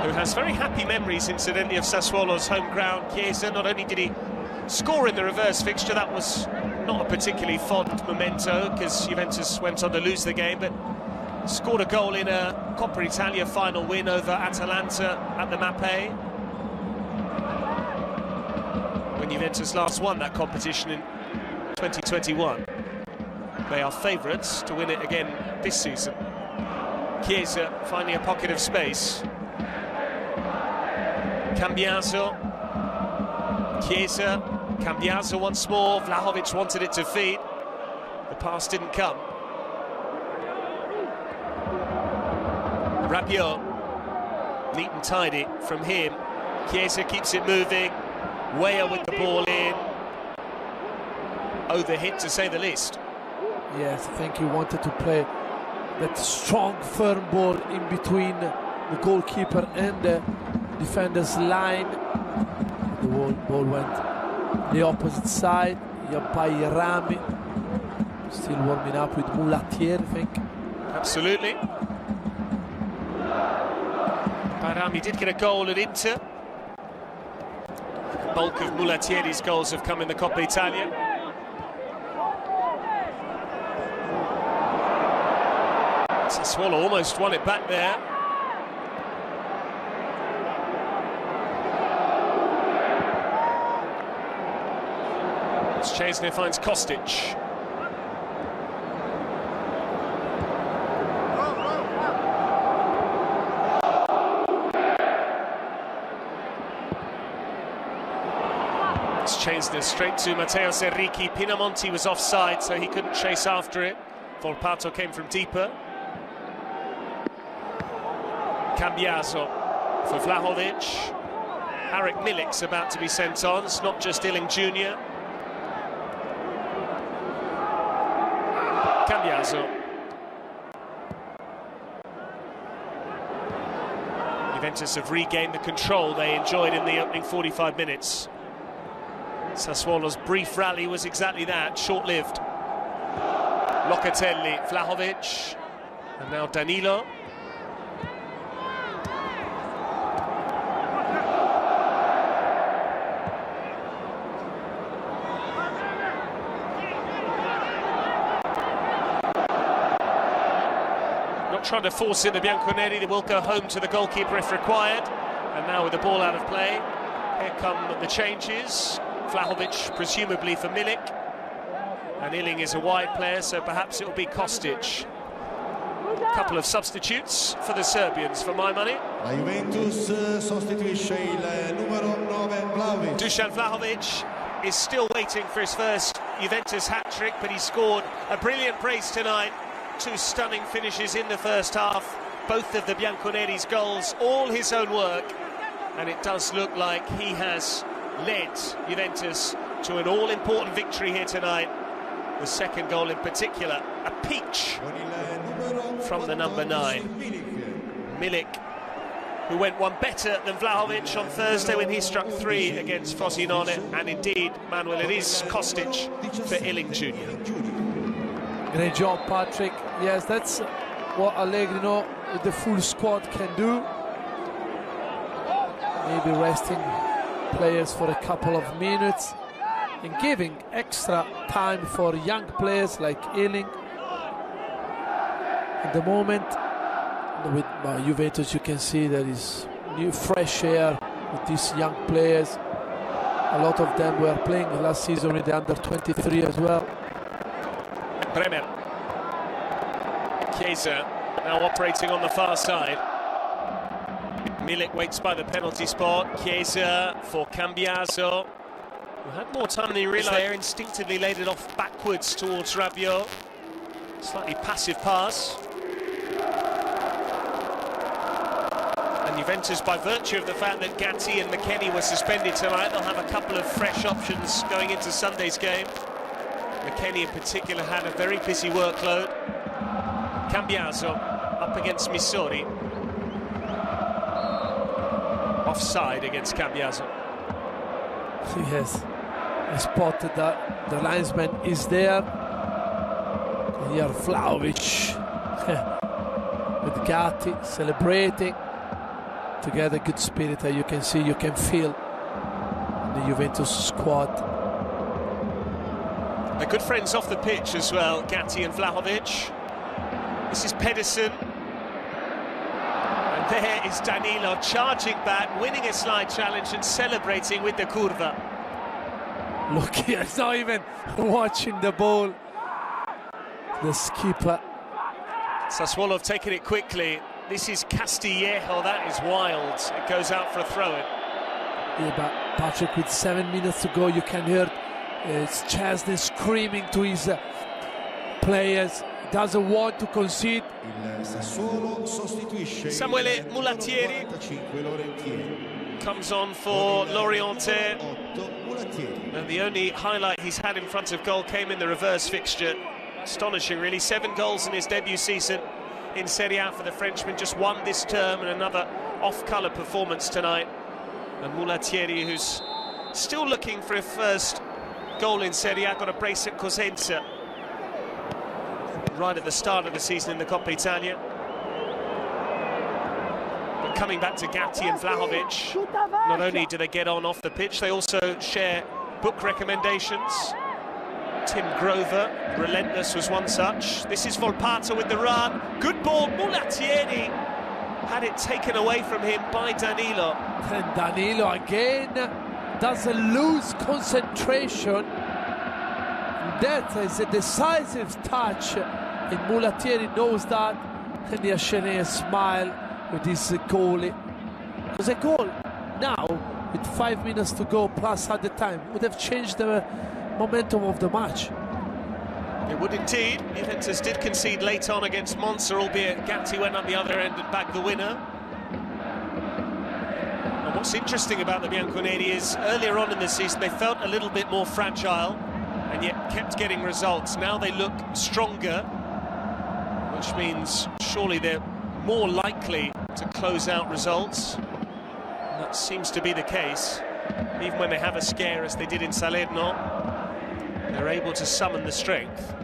Who has very happy memories, incidentally, of Sassuolo's home ground. Chiesa, not only did he score in the reverse fixture, that was not a particularly fond memento because Juventus went on to lose the game, but scored a goal in a Coppa Italia final win over Atalanta at the Mappe, when Juventus last won that competition in 2021. They are favourites to win it again this season. Chiesa finding a pocket of space. Cambiaso. Chiesa. Cambiaso once more. Vlahovic wanted it to feed. The pass didn't come. Rabiot. Neat and tidy from him. Chiesa keeps it moving. Weah with the ball in. Overhit, to say the least. Yes, I think he wanted to play that strong, firm ball in between the goalkeeper and the defender's line. The ball went the opposite side. Rami still warming up with Mulatier, I think. Absolutely. Rami did get a goal at Inter. The bulk of Mulatier's goals have come in the Coppa Italia. Sassuolo almost won it back there. Szczesny finds Kostic. Szczesny straight to Matteo Serricchi. Pinamonti was offside, so he couldn't chase after it. Volpato came from deeper. Cambiaso for Vlahovic. Arik Milik's about to be sent on. It's not just Illing Jr. Cambiaso. Juventus have regained the control they enjoyed in the opening 45 minutes. Sassuolo's brief rally was exactly that, short-lived. Locatelli, Vlahovic, and now Danilo. Not trying to force in the Bianconeri, they will go home to the goalkeeper if required. And now with the ball out of play, here come the changes. Vlahovic presumably for Milik, and Illing is a wide player, so perhaps it will be Kostic. A couple of substitutes for the Serbians, for my money. La Juventus sostituisce il numero 9 Vlahovic. Dusan Vlahovic is still waiting for his first Juventus hat-trick, but he scored a brilliant brace tonight. Two stunning finishes in the first half, both of the Bianconeri's goals, all his own work, and it does look like he has led Juventus to an all-important victory here tonight. The second goal in particular, a peach from the number 9. Milik, who went one better than Vlahovic on Thursday when he struck 3 against Frosinone, and indeed, Manuel, it is Kostic for Illing Jr. Great job, Patrick. Yes, that's what Allegri with the full squad can do. Maybe resting players for a couple of minutes and giving extra time for young players like Illing. At the moment, with Juventus, you can see there is new fresh air with these young players. A lot of them were playing last season with the under-23 as well. Bremer. Chiesa now operating on the far side. Milik waits by the penalty spot. Chiesa for Cambiaso, who had more time than he realised there, instinctively laid it off backwards towards Rabiot. Slightly passive pass. And Juventus, by virtue of the fact that Gatti and McKennie were suspended tonight, they'll have a couple of fresh options going into Sunday's game. McKennie in particular had a very busy workload. Cambiaso up against Missori. Offside against Cambiaso. Yes, I spotted that the linesman is there. Here Vlahovic with Gatti celebrating. Together, good spirit that you can see, you can feel in the Juventus squad. They're good friends off the pitch as well, Gatti and Vlahovic. This is Pedersen. And there is Danilo charging back, winning a slide challenge and celebrating with the curva. Look, he's not even watching the ball. The skipper. Sassuolo have taken it quickly. This is Castillejo, that is wild. It goes out for a throw-in. Yeah, but Patrick, with 7 minutes to go, you can hear Chesney screaming to his players. He doesn't want to concede. Samuele Mulattieri comes on for Loriente. And the only highlight he's had in front of goal came in the reverse fixture. Astonishing, really. 7 goals in his debut season in Serie A for the Frenchman. Just 1 this term and another off-colour performance tonight. And Mulattieri, who's still looking for a first goal in Serie A, got a brace at Cosenza right at the start of the season in the Coppa Italia. But coming back to Gatti and Vlahovic, not only do they get on off the pitch, they also share book recommendations. Tim Grover, Relentless, was one such. This is Volpato with the run. Good ball, Mulattieri had it taken away from him by Danilo. And Danilo again doesn't lose concentration. That is a decisive touch, and Mulattieri knows that, and he has shown a smile with his goalie. Because a goal now, with 5 minutes to go plus at the time, would have changed the momentum of the match. It would indeed. Juventus did concede late on against Monza, albeit Gatti went up the other end and bagged the winner. And what's interesting about the Bianconeri is earlier on in the season they felt a little bit more fragile and yet kept getting results. Now they look stronger, which means surely they're more likely to close out results. And that seems to be the case. Even when they have a scare, as they did in Salerno, they're able to summon the strength.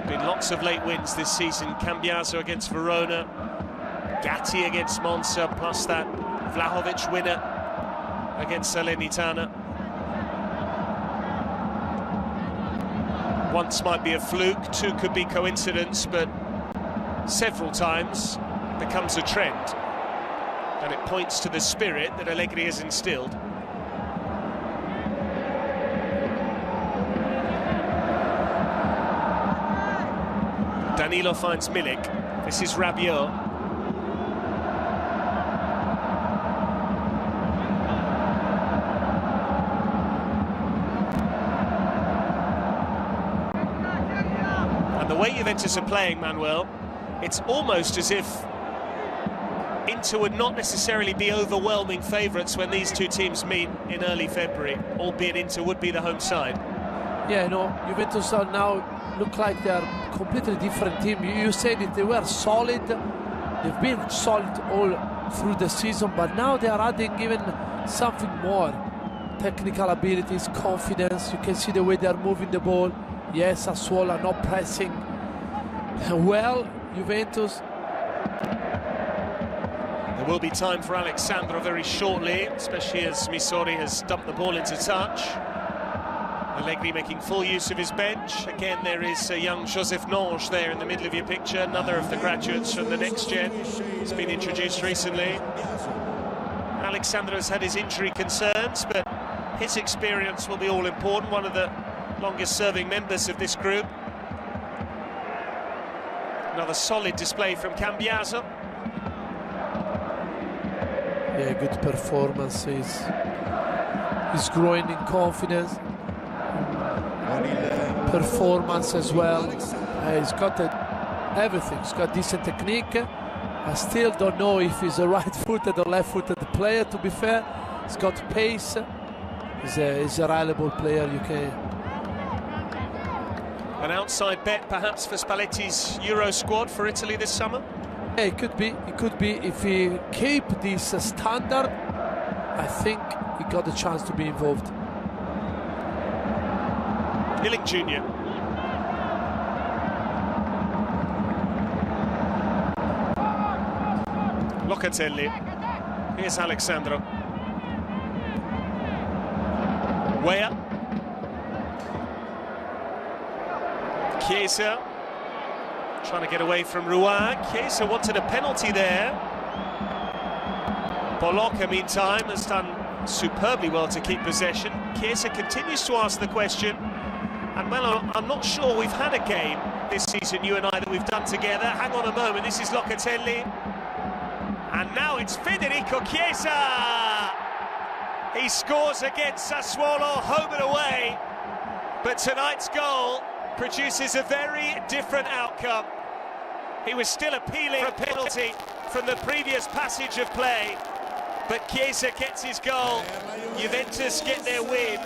Been lots of late wins this season. Cambiaso against Verona, Gatti against Monza, plus that Vlahovic winner against Salernitana. Once might be a fluke, 2 could be coincidence, but several times becomes a trend. And it points to the spirit that Allegri has instilled. Danilo finds Milik. This is Rabiot. And the way Juventus are playing, Manuel, it's almost as if in Inter would not necessarily be overwhelming favourites when these two teams meet in early February, albeit Inter would be the home side. Yeah, no, Juventus are now look like they're a completely different team. You said it, they were solid. They've been solid all through the season, but now they are adding even something more. Technical abilities, confidence. You can see the way they are moving the ball. Yes, Sassuolo are not pressing well. Juventus. There will be time for Alexandro very shortly, especially as Misori has dumped the ball into touch. Allegri making full use of his bench. Again, there is a young Joseph Nange there in the middle of your picture, another of the graduates from the next gen. He's been introduced recently. Alexandro has had his injury concerns, but his experience will be all important. One of the longest serving members of this group. Another solid display from Cambiaso. Yeah, good performance. He's growing in confidence. Performance as well. He's got everything. He's got decent technique. I still don't know if he's a right-footed or left-footed player, to be fair. He's got pace. He's a reliable player. You can. An outside bet perhaps for Spalletti's Euro squad for Italy this summer? Yeah, it could be. It could be if he keep this standard. I think he got a chance to be involved. Milling Jr. Locatelli. Here's Alexandro. Weah. Chiesa. Trying to get away from Ruan. Chiesa wanted a penalty there. Bolocca, meantime, has done superbly well to keep possession. Chiesa continues to ask the question. And well, I'm not sure we've had a game this season, you and I, that we've done together. Hang on a moment, this is Locatelli. And now it's Federico Chiesa! He scores against Sassuolo, home and away. But tonight's goal produces a very different outcome. He was still appealing for a penalty from the previous passage of play. But Chiesa gets his goal. Juventus get their win.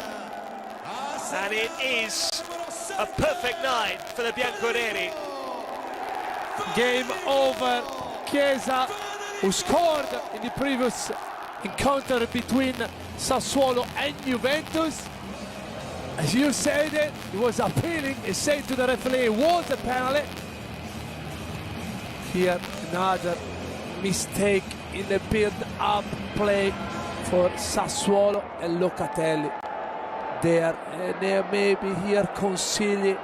And it is a perfect night for the Bianconeri. Game over. Chiesa, who scored in the previous encounter between Sassuolo and Juventus. As you said it, he was appealing. He said to the referee it was a penalty. Here, another mistake in the build-up play for Sassuolo and Locatelli. There maybe here Consigli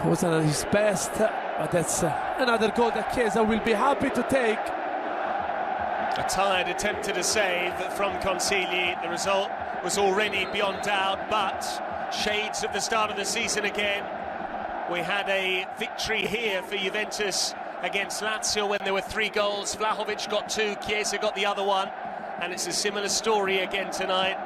wasn't his best, but that's another goal that Chiesa will be happy to take. A tired attempt at a save from Consigli. The result was already beyond doubt, but shades of the start of the season again. We had a victory here for Juventus against Lazio when there were 3 goals. Vlahovic got 2, Chiesa got the other one. And it's a similar story again tonight.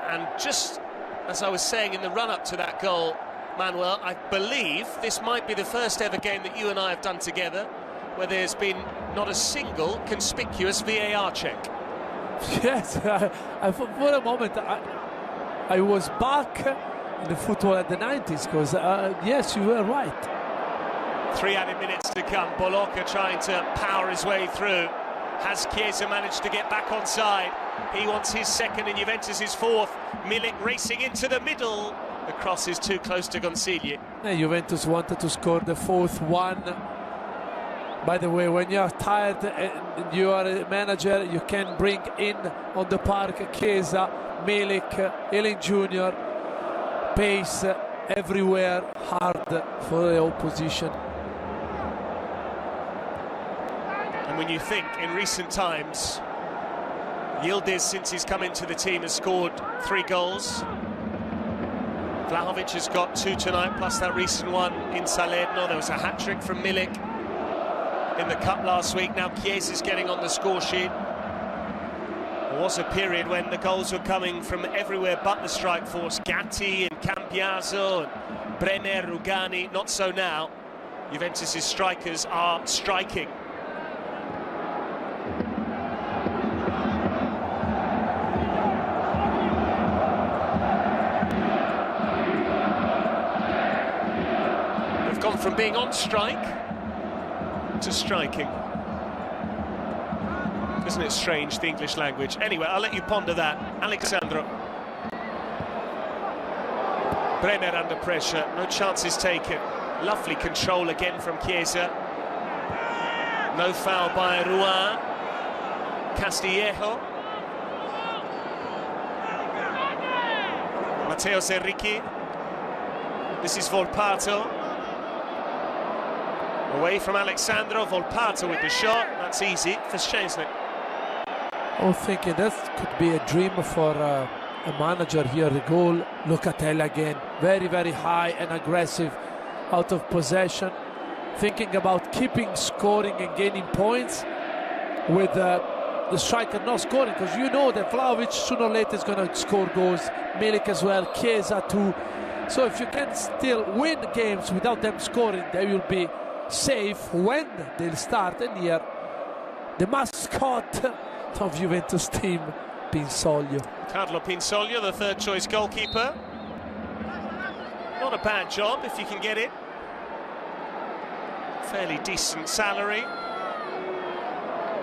And just as I was saying in the run-up to that goal, Manuel, I believe this might be the first ever game that you and I have done together where there's been not a single conspicuous VAR check. Yes, for a moment I was back in the football at the 90s, because yes, you were right. 3 added minutes to come. Bolocca trying to power his way through. Has Chiesa managed to get back on side? He wants his second and Juventus his 4th. Milik racing into the middle. The cross is too close to Consigli. Juventus wanted to score the 4th one. By the way, when you are tired and you are a manager, you can bring in on the park Chiesa, Milik, Milling Jr. Pace everywhere, hard for the opposition. And when you think in recent times, Yildiz, since he's come into the team, has scored 3 goals. Vlahovic has got 2 tonight, plus that recent one in Salerno. There was a hat-trick from Milik in the Cup last week. Now Chiesa's getting on the score sheet. There was a period when the goals were coming from everywhere but the strike force. Gatti and Cambiaso and Brenner, Rugani. Not so now. Juventus' strikers are striking. They've gone from being on strike to striking. Isn't it strange, the English language? Anyway, I'll let you ponder that. Alexandro. Bremer under pressure, no chances taken. Lovely control again from Chiesa. No foul by Rouen. Castillejo. Mateus Enrique. This is Volpato. Away from Alexandro, Volpato with the shot. That's easy for Szczęsny. I'm thinking that could be a dream for a manager here. The goal, Locatelli again, very, very high and aggressive out of possession. Thinking about keeping scoring and gaining points with the striker not scoring, because you know that Vlahovic sooner or later is going to score goals, Milik as well, Chiesa too. So if you can still win games without them scoring, they will be safe when they'll start. And here, the mascot of Juventus team, Pinsoglio. Carlo Pinsoglio, the third choice goalkeeper. Not a bad job if you can get it. Fairly decent salary.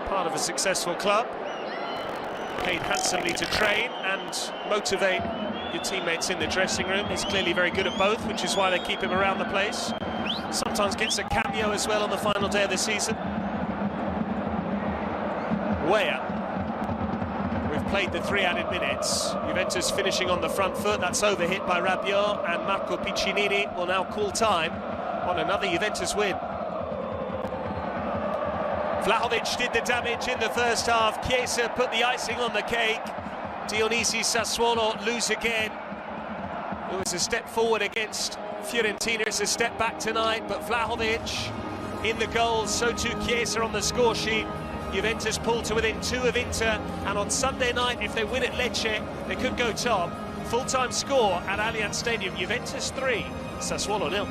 Part of a successful club. Paid handsomely to train and motivate your teammates in the dressing room. He's clearly very good at both, which is why they keep him around the place. Sometimes gets a cameo as well on the final day of the season. Weah. We've played the 3 added minutes. Juventus finishing on the front foot. That's overhit by Rabiot, and Marco Piccinini will now call time on another Juventus win. Vlahovic did the damage in the first half. Chiesa put the icing on the cake. Dionisi Sassuolo lose again. It was a step forward against Fiorentina. It's a step back tonight, but Vlahovic in the goal, so too Chiesa on the score sheet. Juventus pulled to within 2 of Inter, and on Sunday night, if they win at Lecce, they could go top. Full-time score at Allianz Stadium, Juventus 3, Sassuolo 0.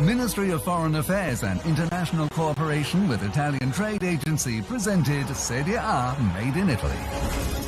Ministry of Foreign Affairs and International Cooperation with Italian Trade Agency presented Serie A Made in Italy.